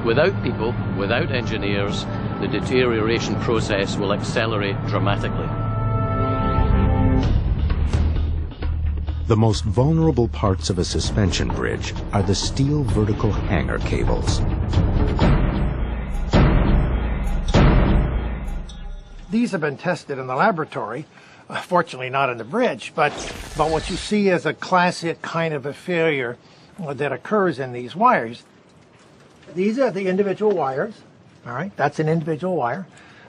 Without people, without engineers, the deterioration process will accelerate dramatically. The most vulnerable parts of a suspension bridge are the steel vertical hanger cables. These have been tested in the laboratory, fortunately not in the bridge, but what you see is a classic kind of a failure that occurs in these wires. These are the individual wires, all right? That's an individual wire.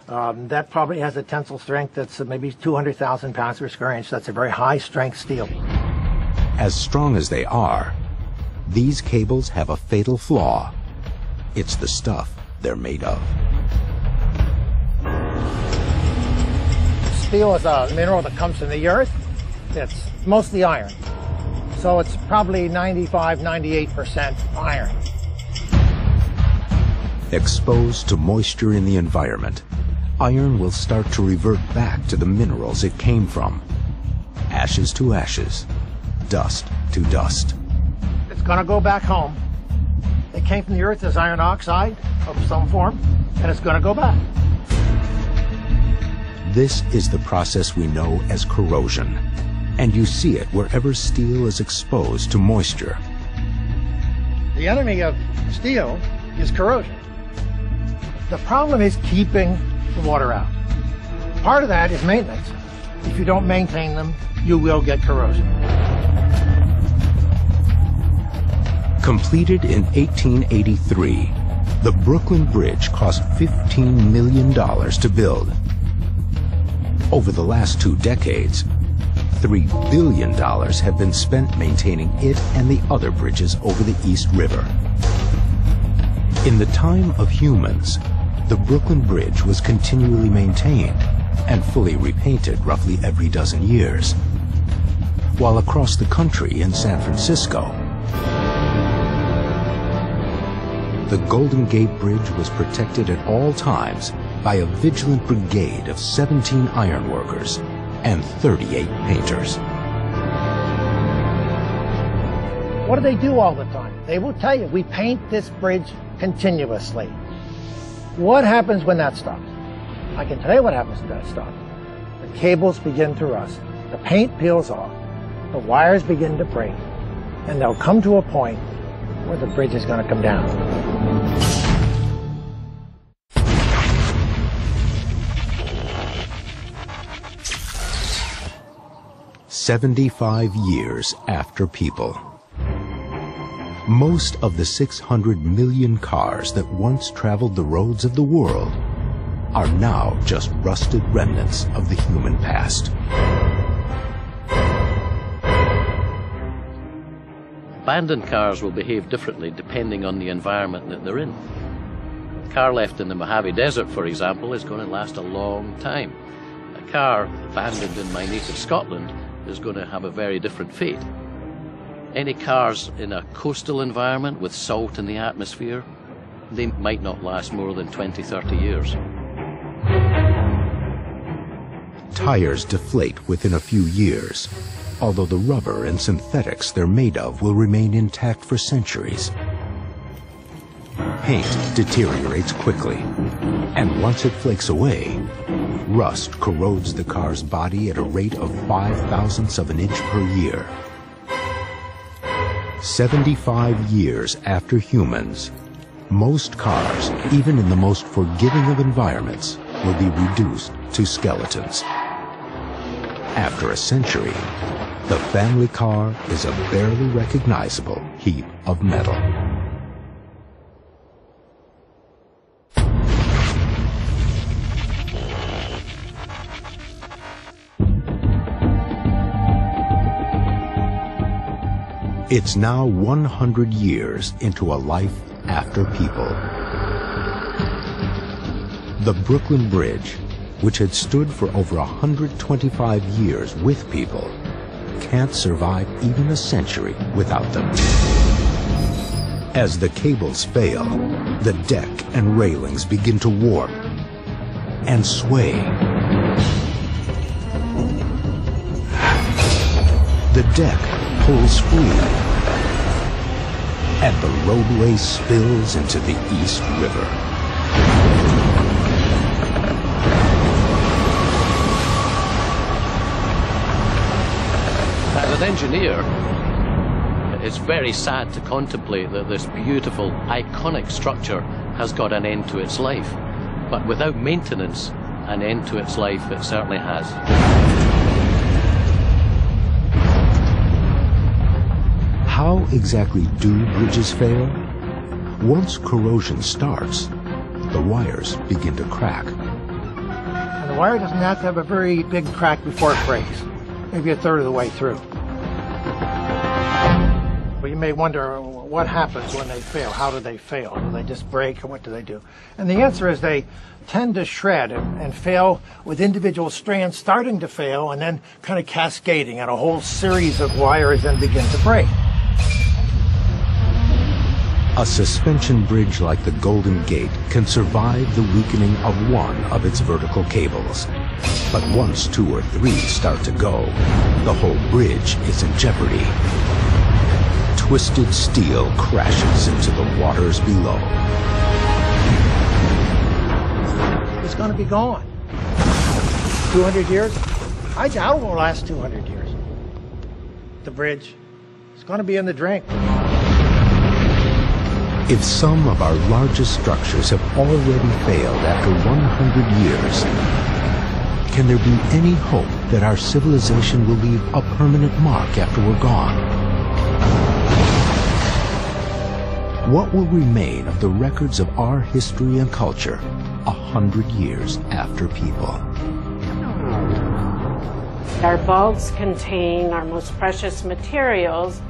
That probably has a tensile strength that's maybe 200,000 pounds per square inch. That's a very high strength steel. As strong as they are, these cables have a fatal flaw. It's the stuff they're made of. Steel is a mineral that comes from the earth. It's mostly iron. So it's probably 95, 98% iron. Exposed to moisture in the environment, iron will start to revert back to the minerals it came from. Ashes to ashes, dust to dust. It's going to go back home. It came from the earth as iron oxide of some form, and it's going to go back. This is the process we know as corrosion, and you see it wherever steel is exposed to moisture. The enemy of steel is corrosion. The problem is keeping the water out. Part of that is maintenance. If you don't maintain them, you will get corrosion. Completed in 1883, the Brooklyn Bridge cost $15 million to build. Over the last 2 decades, $3 billion have been spent maintaining it and the other bridges over the East River. In the time of humans, the Brooklyn Bridge was continually maintained and fully repainted roughly every dozen years. While across the country in San Francisco, the Golden Gate Bridge was protected at all times by a vigilant brigade of 17 ironworkers and 38 painters. What do they do all the time? They will tell you, we paint this bridge continuously. What happens when that stops? I can tell you what happens when that stops. The cables begin to rust, the paint peels off, the wires begin to break, and they'll come to a point where the bridge is going to come down. "75 years after people." Most of the 600 million cars that once traveled the roads of the world are now just rusted remnants of the human past. Abandoned cars will behave differently depending on the environment that they're in. A car left in the Mojave Desert, for example, is going to last a long time. A car abandoned in my native Scotland is going to have a very different fate. Any cars in a coastal environment with salt in the atmosphere, they might not last more than 20, 30 years. Tires deflate within a few years, although the rubber and synthetics they're made of will remain intact for centuries. Paint deteriorates quickly, and once it flakes away, rust corrodes the car's body at a rate of 0.005 of an inch per year. 75 years after humans, most cars, even in the most forgiving of environments, will be reduced to skeletons. After a century, the family car is a barely recognizable heap of metal. It's now 100 years into a life after people. The Brooklyn Bridge, which had stood for over 125 years with people, can't survive even a century without them. As the cables fail, the deck and railings begin to warp and sway. The deck pulls free, and the roadway spills into the East River. As an engineer, it's very sad to contemplate that this beautiful, iconic structure has got an end to its life. But without maintenance, an end to its life it certainly has. How exactly do bridges fail? Once corrosion starts, the wires begin to crack. And the wire doesn't have to have a very big crack before it breaks, maybe a third of the way through. But you may wonder, what happens when they fail? How do they fail? Do they just break, or what do they do? And the answer is they tend to shred and fail with individual strands starting to fail and then kind of cascading, and a whole series of wires then begin to break. A suspension bridge like the Golden Gate can survive the weakening of one of its vertical cables. But once 2 or 3 start to go, the whole bridge is in jeopardy. Twisted steel crashes into the waters below. It's going to be gone. 200 years? I doubt it will last 200 years. The bridge is going to be in the drink. If some of our largest structures have already failed after 100 years, can there be any hope that our civilization will leave a permanent mark after we're gone? What will remain of the records of our history and culture 100 years after people? Our vaults contain our most precious materials,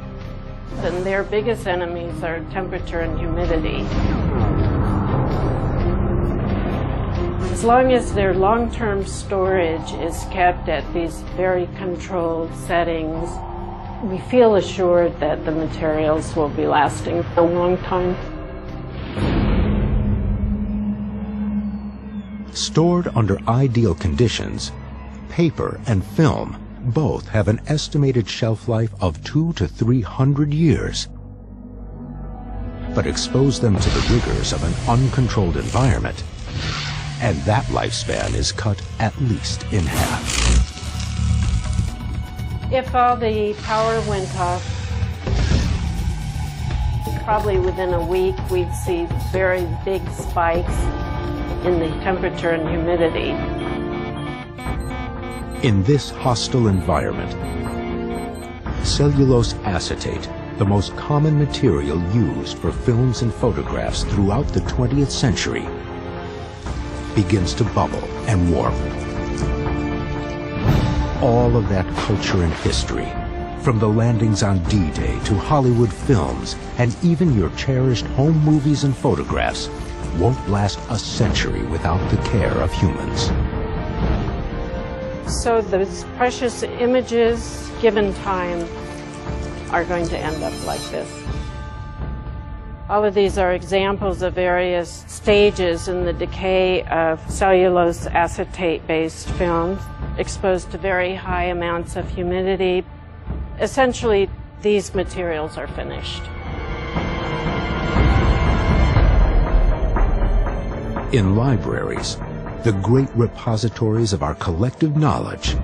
and their biggest enemies are temperature and humidity. As long as their long-term storage is kept at these very controlled settings, we feel assured that the materials will be lasting a long time. Stored under ideal conditions, paper and film both have an estimated shelf life of 200 to 300 years. But expose them to the rigors of an uncontrolled environment, and that lifespan is cut at least in half. If all the power went off, probably within a week we'd see very big spikes in the temperature and humidity. In this hostile environment, cellulose acetate, the most common material used for films and photographs throughout the 20th century, begins to bubble and warp. All of that culture and history, from the landings on D-Day to Hollywood films and even your cherished home movies and photographs, won't last a century without the care of humans. So those precious images, given time, are going to end up like this. All of these are examples of various stages in the decay of cellulose acetate-based films, exposed to very high amounts of humidity. Essentially, these materials are finished. In libraries, the great repositories of our collective knowledge,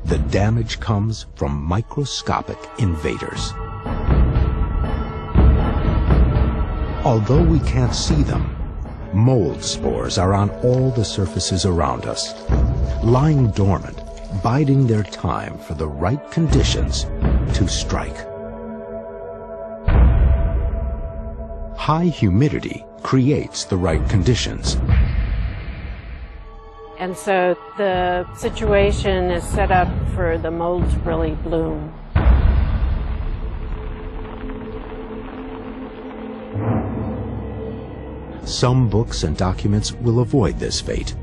the damage comes from microscopic invaders. Although we can't see them, mold spores are on all the surfaces around us, lying dormant, biding their time for the right conditions to strike. High humidity creates the right conditions. And so the situation is set up for the mold to really bloom. Some books and documents will avoid this fate.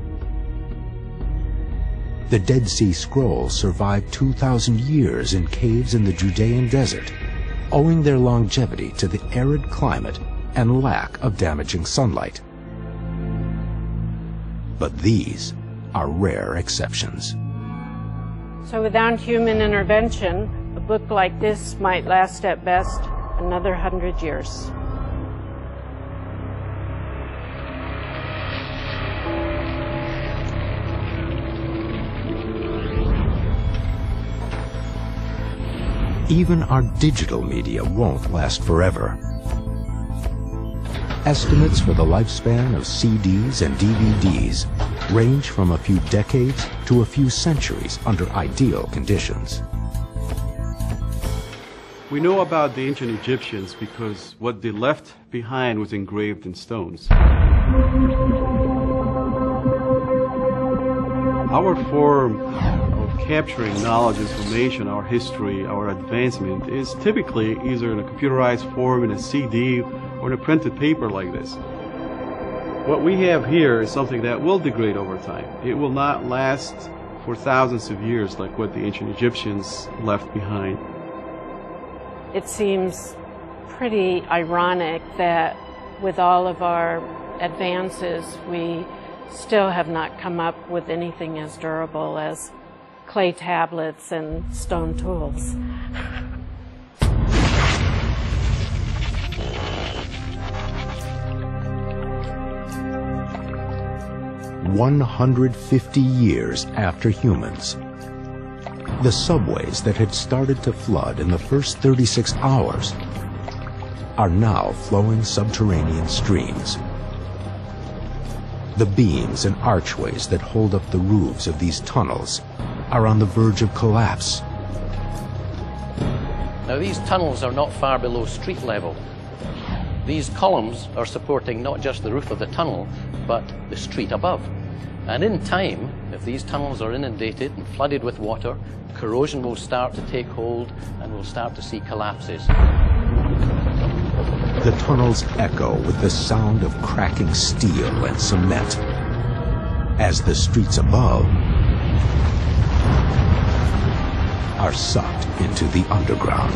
The Dead Sea Scrolls survived 2,000 years in caves in the Judean desert, owing their longevity to the arid climate and lack of damaging sunlight. But these are rare exceptions. So without human intervention, a book like this might last at best another 100 years. Even our digital media won't last forever. Estimates for the lifespan of CDs and DVDs range from a few decades to a few centuries under ideal conditions. We know about the ancient Egyptians because what they left behind was engraved in stones. Our form of capturing knowledge, information, our history, our advancement is typically either in a computerized form in a CD or in a printed paper like this. What we have here is something that will degrade over time. It will not last for thousands of years like what the ancient Egyptians left behind. It seems pretty ironic that with all of our advances, we still have not come up with anything as durable as clay tablets and stone tools. 150 years after humans, the subways that had started to flood in the first 36 hours are now flowing subterranean streams. The beams and archways that hold up the roofs of these tunnels are on the verge of collapse. Now, these tunnels are not far below street level. These columns are supporting not just the roof of the tunnel, but the street above. And in time, if these tunnels are inundated and flooded with water, corrosion will start to take hold and we'll start to see collapses. The tunnels echo with the sound of cracking steel and cement, as the streets above are sucked into the underground.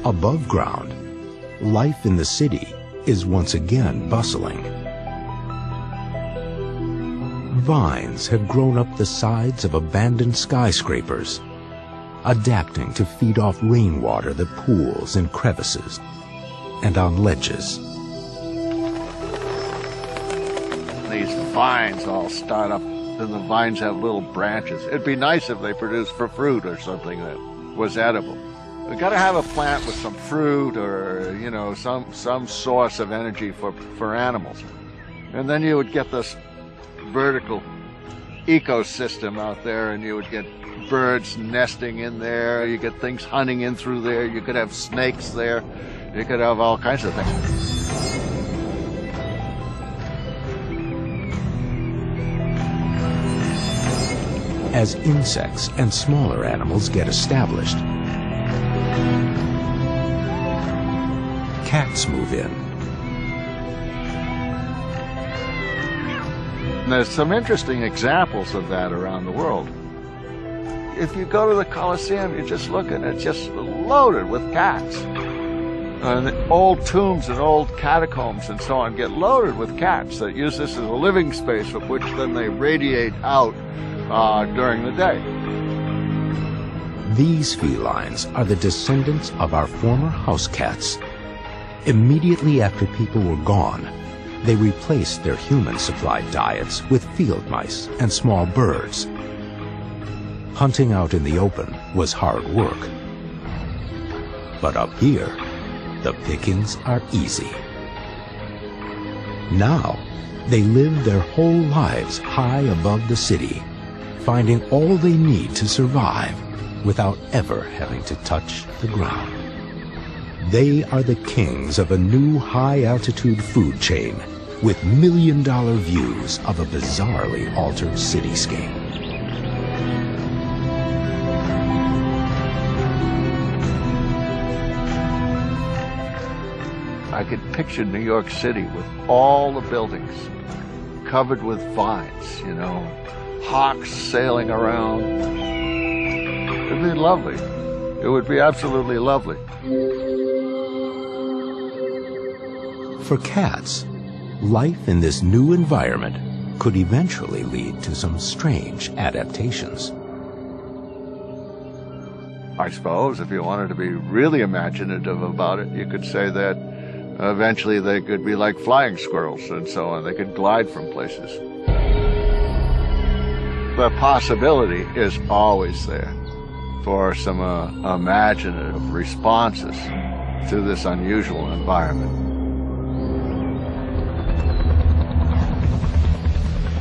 Above ground, life in the city is once again bustling. Vines have grown up the sides of abandoned skyscrapers, adapting to feed off rainwater that pools in crevices and on ledges. These vines all start up, and the vines have little branches. It'd be nice if they produced for fruit or something that was edible. We got to have a plant with some fruit or, you know, some source of energy for animals. And then you would get this vertical ecosystem out there, and you would get birds nesting in there. You get things hunting in through there. You could have snakes there. You could have all kinds of things. As insects and smaller animals get established, cats move in. And there's some interesting examples of that around the world. If you go to the Colosseum, you just look at it, it's just loaded with cats. And old tombs and old catacombs and so on get loaded with cats that use this as a living space from which then they radiate out during the day. These felines are the descendants of our former house cats. Immediately after people were gone, they replaced their human-supplied diets with field mice and small birds. Hunting out in the open was hard work. But up here, the pickings are easy. Now, they live their whole lives high above the city, finding all they need to survive without ever having to touch the ground. They are the kings of a new high-altitude food chain with million-dollar views of a bizarrely altered cityscape. I could picture New York City with all the buildings covered with vines, you know, hawks sailing around. It'd be lovely. It would be absolutely lovely. For cats, life in this new environment could eventually lead to some strange adaptations. I suppose if you wanted to be really imaginative about it, you could say that eventually they could be like flying squirrels and so on. They could glide from places. The possibility is always there for some imaginative responses to this unusual environment.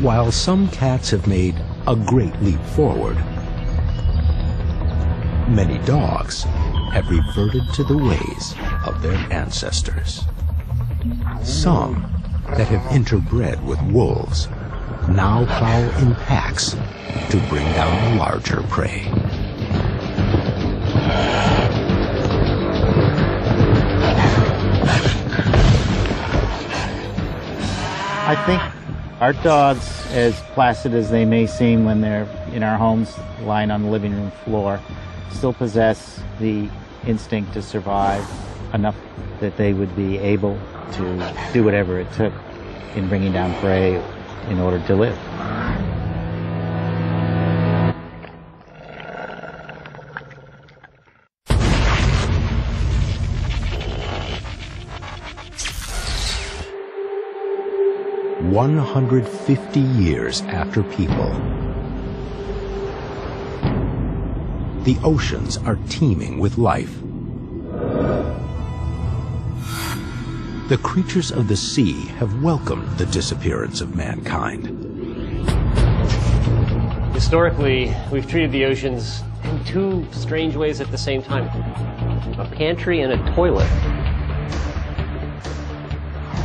While some cats have made a great leap forward, many dogs have reverted to the ways of their ancestors. Some that have interbred with wolves now prowl in packs to bring down larger prey. I think our dogs, as placid as they may seem when they're in our homes lying on the living room floor, still possess the instinct to survive enough that they would be able to do whatever it took in bringing down prey in order to live. "150 years after people, the oceans are teeming with life. The creatures of the sea have welcomed the disappearance of mankind. Historically, we've treated the oceans in two strange ways at the same time. A pantry and a toilet.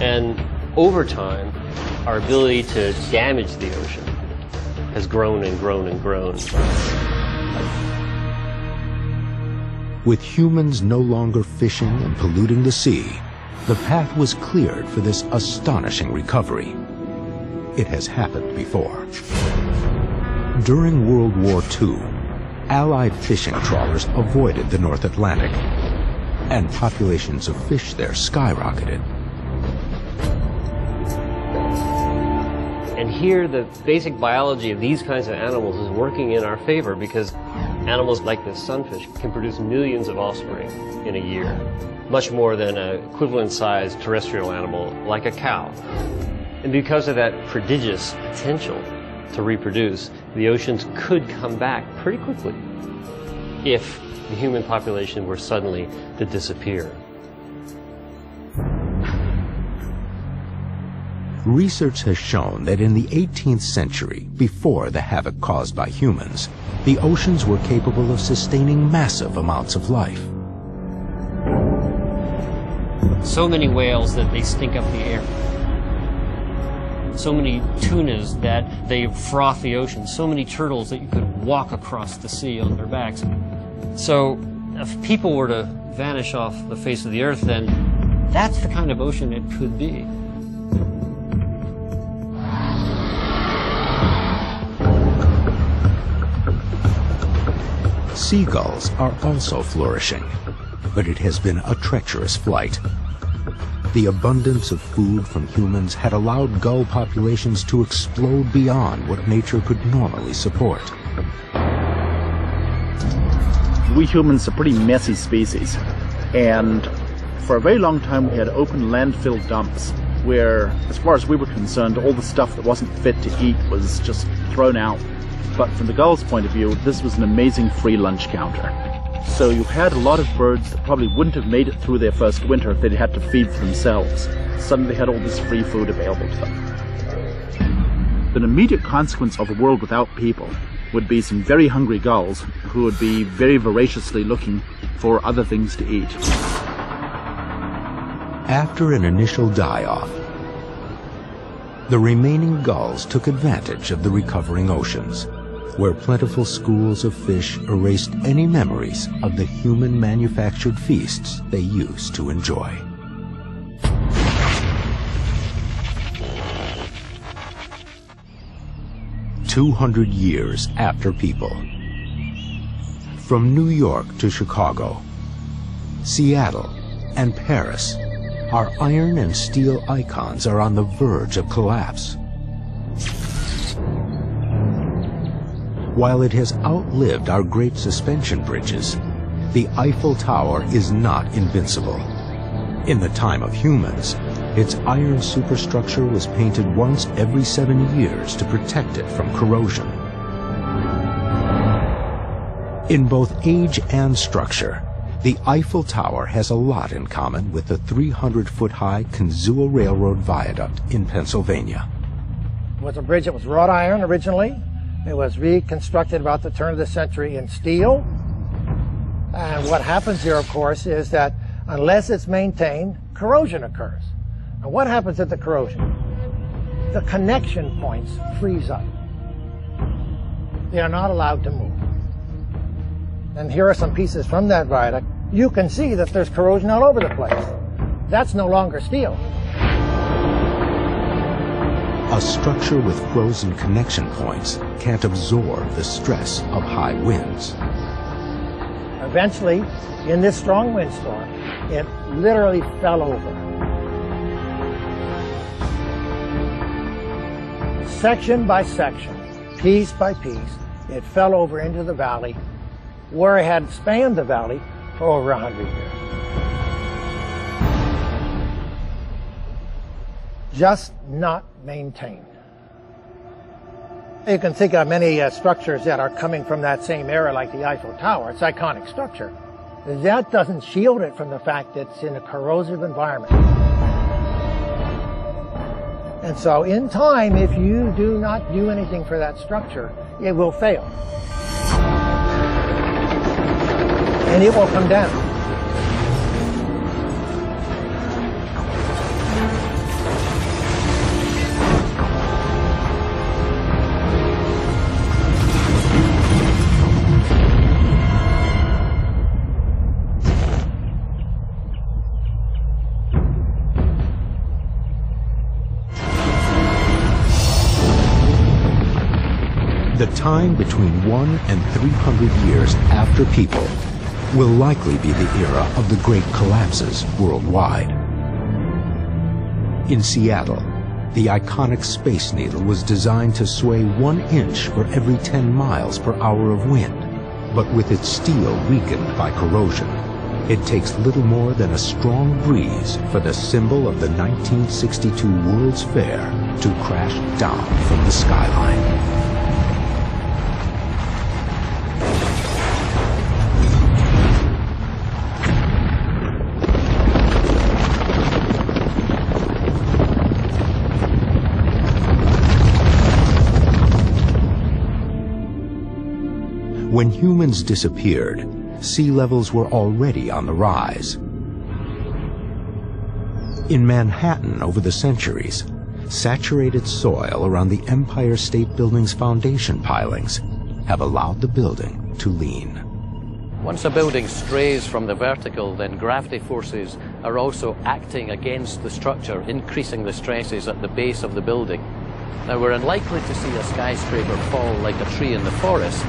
And over time, our ability to damage the ocean has grown and grown and grown. With humans no longer fishing and polluting the sea, the path was cleared for this astonishing recovery. It has happened before. During World War II, Allied fishing trawlers avoided the North Atlantic and populations of fish there skyrocketed. And here, the basic biology of these kinds of animals is working in our favor, because animals like this sunfish can produce millions of offspring in a year, much more than an equivalent-sized terrestrial animal like a cow. And because of that prodigious potential to reproduce, the oceans could come back pretty quickly if the human population were suddenly to disappear. Research has shown that in the 18th century, before the havoc caused by humans, the oceans were capable of sustaining massive amounts of life. So many whales that they stink up the air. So many tunas that they froth the ocean. So many turtles that you could walk across the sea on their backs. So if people were to vanish off the face of the earth, then that's the kind of ocean it could be. Seagulls are also flourishing, but it has been a treacherous flight. The abundance of food from humans had allowed gull populations to explode beyond what nature could normally support. We humans are a pretty messy species, and for a very long time we had open landfill dumps where, as far as we were concerned, all the stuff that wasn't fit to eat was just thrown out. But from the gull's point of view, this was an amazing free lunch counter. So you had a lot of birds that probably wouldn't have made it through their first winter if they'd had to feed for themselves. Suddenly they had all this free food available to them. An immediate consequence of a world without people would be some very hungry gulls who would be very voraciously looking for other things to eat. After an initial die-off, the remaining gulls took advantage of the recovering oceans, where plentiful schools of fish erased any memories of the human-manufactured feasts they used to enjoy. "200 years after people. From New York to Chicago, Seattle, and Paris, our iron and steel icons are on the verge of collapse. While it has outlived our great suspension bridges, the Eiffel Tower is not invincible. In the time of humans, its iron superstructure was painted once every 7 years to protect it from corrosion. In both age and structure, the Eiffel Tower has a lot in common with the 300-foot-high Kinzua Railroad Viaduct in Pennsylvania. It was a bridge that was wrought iron originally. It was reconstructed about the turn of the century in steel. And what happens here, of course, is that unless it's maintained, corrosion occurs. And what happens at the corrosion? The connection points freeze up. They are not allowed to move. And here are some pieces from that viaduct. You can see that there's corrosion all over the place. That's no longer steel. A structure with frozen connection points can't absorb the stress of high winds. Eventually, in this strong windstorm, it literally fell over. Section by section, piece by piece, it fell over into the valley, where it had spanned the valley for over 100 years. Just not maintained. You can think of many structures that are coming from that same era, like the Eiffel Tower. It's an iconic structure. That doesn't shield it from the fact that it's in a corrosive environment. And so in time, if you do not do anything for that structure, it will fail. And it will come down. The time between 1 and 300 years after people will likely be the era of the great collapses worldwide. In Seattle, the iconic Space Needle was designed to sway 1 inch for every 10 miles per hour of wind, but with its steel weakened by corrosion, it takes little more than a strong breeze for the symbol of the 1962 World's Fair to crash down from the skyline. When humans disappeared, sea levels were already on the rise. In Manhattan over the centuries, saturated soil around the Empire State Building's foundation pilings have allowed the building to lean. Once a building strays from the vertical, then gravity forces are also acting against the structure, increasing the stresses at the base of the building. Now, we're unlikely to see a skyscraper fall like a tree in the forest,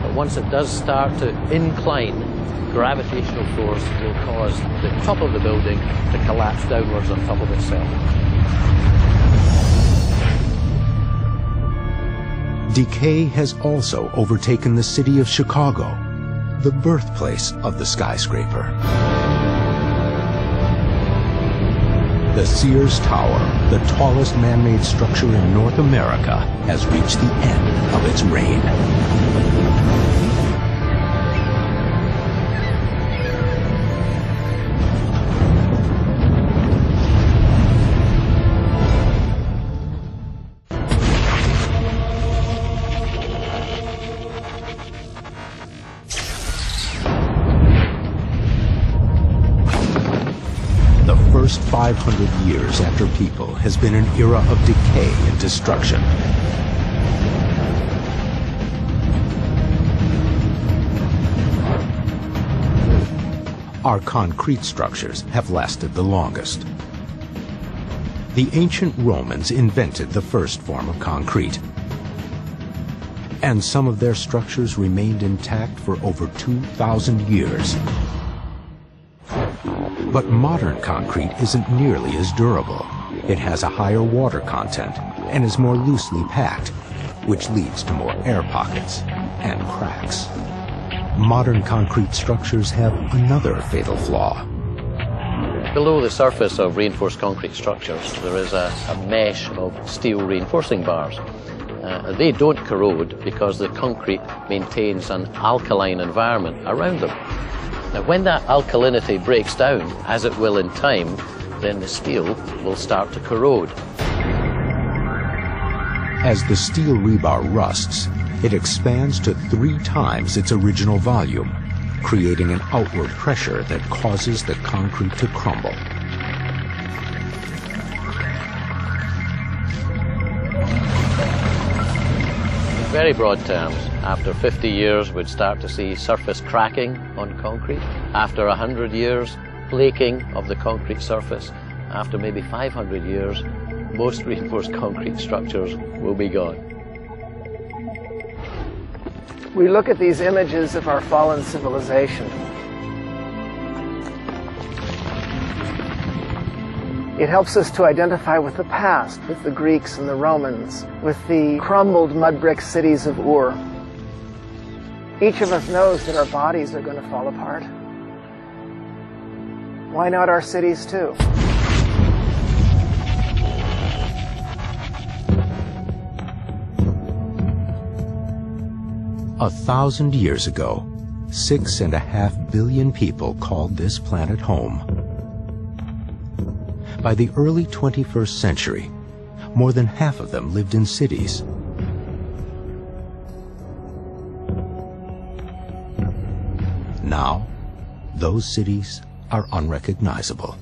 but once it does start to incline, gravitational force will cause the top of the building to collapse downwards on top of itself. Decay has also overtaken the city of Chicago, the birthplace of the skyscraper. The Sears Tower, the tallest man-made structure in North America, has reached the end of its reign. The first 500 years after people has been an era of decay and destruction. Our concrete structures have lasted the longest. The ancient Romans invented the first form of concrete, and some of their structures remained intact for over 2,000 years. But modern concrete isn't nearly as durable. It has a higher water content and is more loosely packed, which leads to more air pockets and cracks. Modern concrete structures have another fatal flaw. Below the surface of reinforced concrete structures, there is a mesh of steel reinforcing bars. They don't corrode because the concrete maintains an alkaline environment around them. Now, when that alkalinity breaks down, as it will in time, then the steel will start to corrode. As the steel rebar rusts, it expands to 3 times its original volume, creating an outward pressure that causes the concrete to crumble. In very broad terms, after 50 years, we'd start to see surface cracking on concrete. After 100 years, flaking of the concrete surface. After maybe 500 years, most reinforced concrete structures will be gone. We look at these images of our fallen civilization. It helps us to identify with the past, with the Greeks and the Romans, with the crumbled mud brick cities of Ur. Each of us knows that our bodies are going to fall apart. Why not our cities too? A 1,000 years ago, 6.5 billion people called this planet home. By the early 21st century, more than half of them lived in cities. Now, those cities are unrecognizable.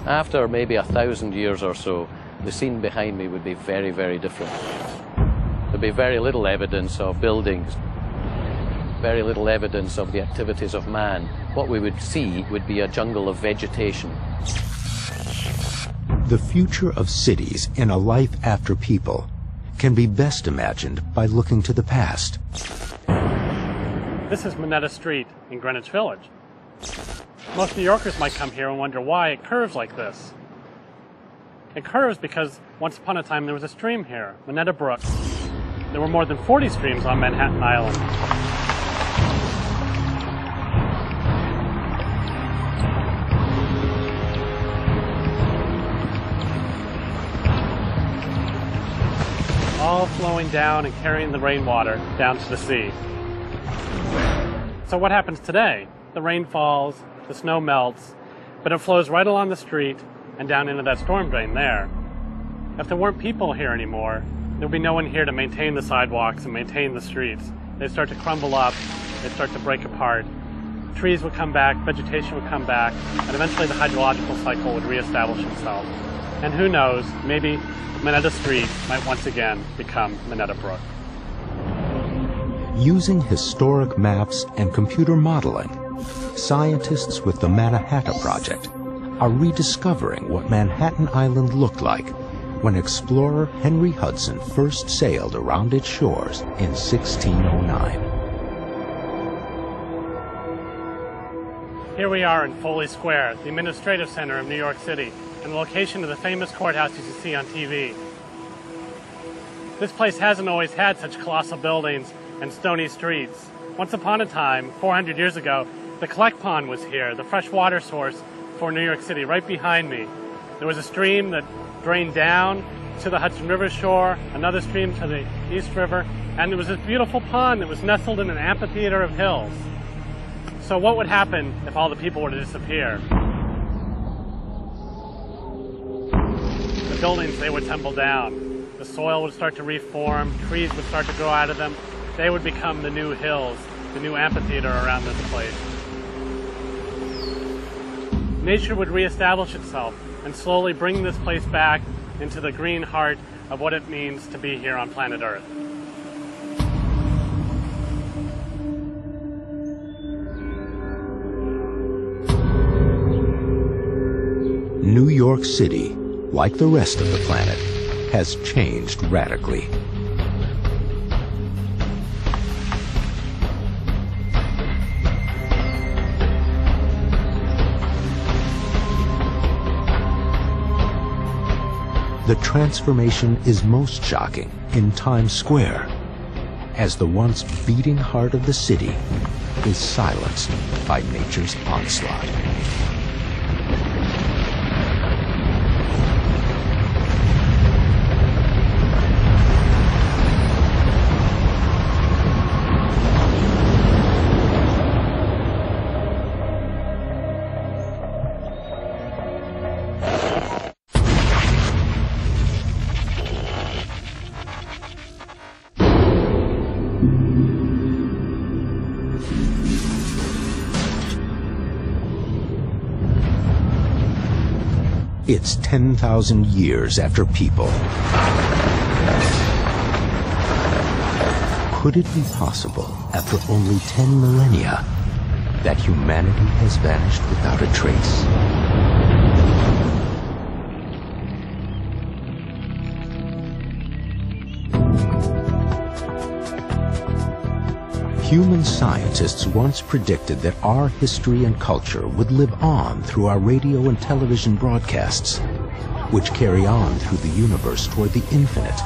After maybe 1,000 years or so, the scene behind me would be very, very different. There'd be very little evidence of buildings, very little evidence of the activities of man. What we would see would be a jungle of vegetation. The future of cities in a life after people can be best imagined by looking to the past. This is Moneta Street in Greenwich Village. Most New Yorkers might come here and wonder why it curves like this. It curves because once upon a time there was a stream here, Moneta Brook. There were more than 40 streams on Manhattan Island. All flowing down and carrying the rainwater down to the sea. So what happens today? The rain falls, the snow melts, but it flows right along the street and down into that storm drain there. If there weren't people here anymore, there would be no one here to maintain the sidewalks and maintain the streets. They'd start to crumble up, they'd start to break apart. Trees would come back, vegetation would come back, and eventually the hydrological cycle would reestablish itself. And who knows, maybe Moneta Street might once again become Moneta Brook. Using historic maps and computer modeling, scientists with the Manhattan Project are rediscovering what Manhattan Island looked like when explorer Henry Hudson first sailed around its shores in 1609. Here we are in Foley Square, the administrative center of New York City, and the location of the famous courthouse you see on TV. This place hasn't always had such colossal buildings and stony streets. Once upon a time, 400 years ago, the Collect Pond was here, the fresh water source for New York City, right behind me. There was a stream that drained down to the Hudson River shore, another stream to the East River, and there was this beautiful pond that was nestled in an amphitheater of hills. So what would happen if all the people were to disappear? The buildings, they would tumble down. The soil would start to reform, trees would start to grow out of them. They would become the new hills, the new amphitheater around this place. Nature would reestablish itself and slowly bring this place back into the green heart of what it means to be here on planet Earth. New York City, like the rest of the planet, has changed radically. The transformation is most shocking in Times Square, as the once beating heart of the city is silenced by nature's onslaught. It's 10,000 years after people. Could it be possible, after only 10 millennia, that humanity has vanished without a trace? Human scientists once predicted that our history and culture would live on through our radio and television broadcasts, which carry on through the universe toward the infinite.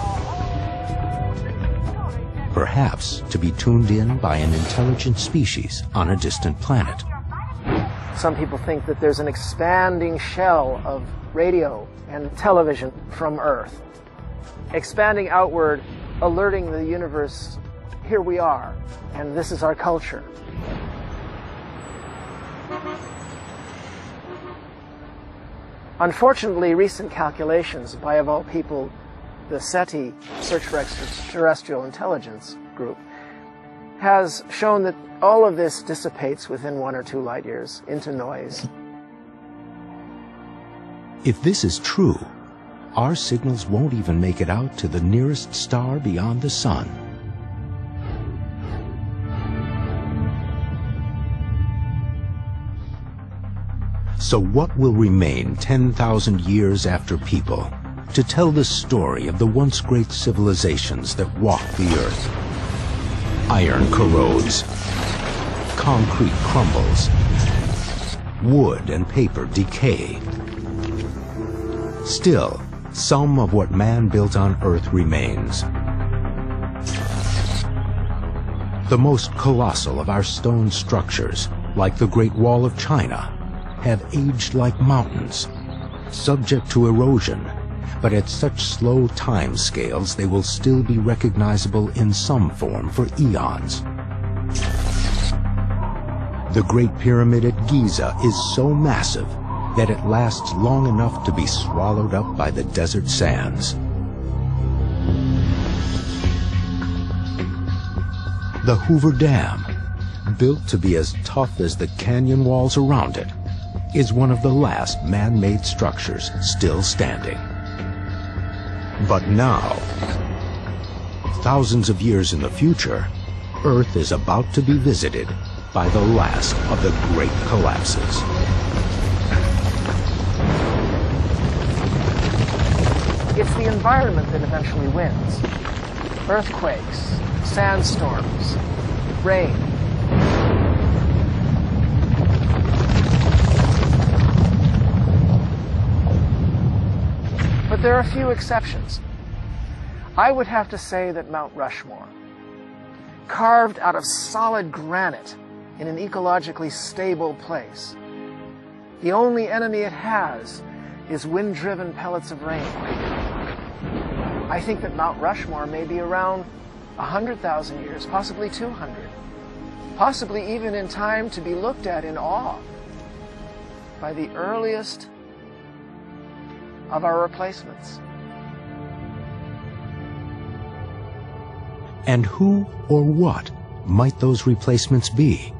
Perhaps to be tuned in by an intelligent species on a distant planet. Some people think that there's an expanding shell of radio and television from Earth, expanding outward, alerting the universe, here we are, and this is our culture. Unfortunately, recent calculations by, of all people, the SETI, Search for Extraterrestrial Intelligence group, has shown that all of this dissipates within 1 or 2 light years into noise. If this is true, our signals won't even make it out to the nearest star beyond the sun. So what will remain 10,000 years after people to tell the story of the once great civilizations that walked the earth? Iron corrodes. concrete crumbles. Wood and paper decay. Still, some of what man built on Earth remains. The most colossal of our stone structures, like the Great Wall of China, have aged like mountains, subject to erosion, but at such slow time scales they will still be recognizable in some form for eons. The Great Pyramid at Giza is so massive that it lasts long enough to be swallowed up by the desert sands. The Hoover Dam, built to be as tough as the canyon walls around it, is one of the last man-made structures still standing. But now, thousands of years in the future, Earth is about to be visited by the last of the great collapses. It's the environment that eventually wins. Earthquakes, sandstorms, rain. But there are a few exceptions. I would have to say that Mount Rushmore, carved out of solid granite in an ecologically stable place, the only enemy it has is wind-driven pellets of rain. I think that Mount Rushmore may be around 100,000 years, possibly 200, possibly even in time to be looked at in awe by the earliest of our replacements. And who or what might those replacements be?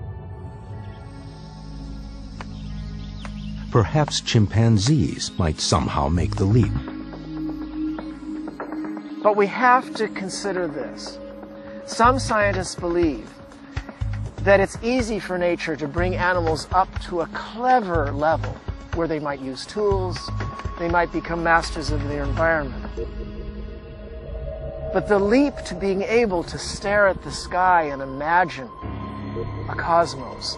Perhaps chimpanzees might somehow make the leap. But we have to consider this. Some scientists believe that it's easy for nature to bring animals up to a clever level where they might use tools, they might become masters of their environment. But the leap to being able to stare at the sky and imagine a cosmos,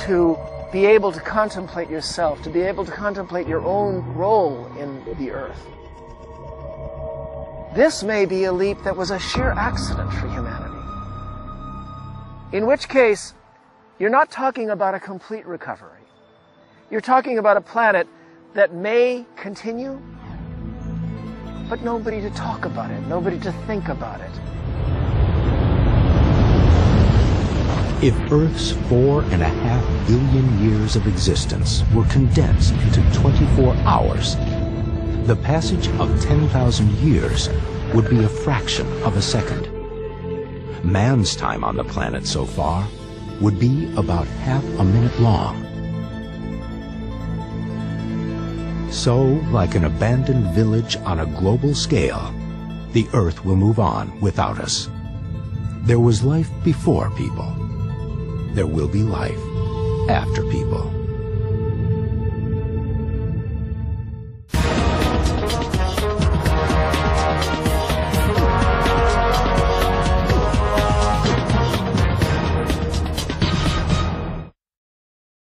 to be able to contemplate yourself, to be able to contemplate your own role in the earth, this may be a leap that was a sheer accident for humanity. In which case, you're not talking about a complete recovery. You're talking about a planet that may continue, but nobody to talk about it, nobody to think about it. If Earth's 4.5 billion years of existence were condensed into 24 hours, the passage of 10,000 years would be a fraction of a second. Man's time on the planet so far would be about half a minute long. So, like an abandoned village on a global scale, the Earth will move on without us. There was life before people. There will be life after people.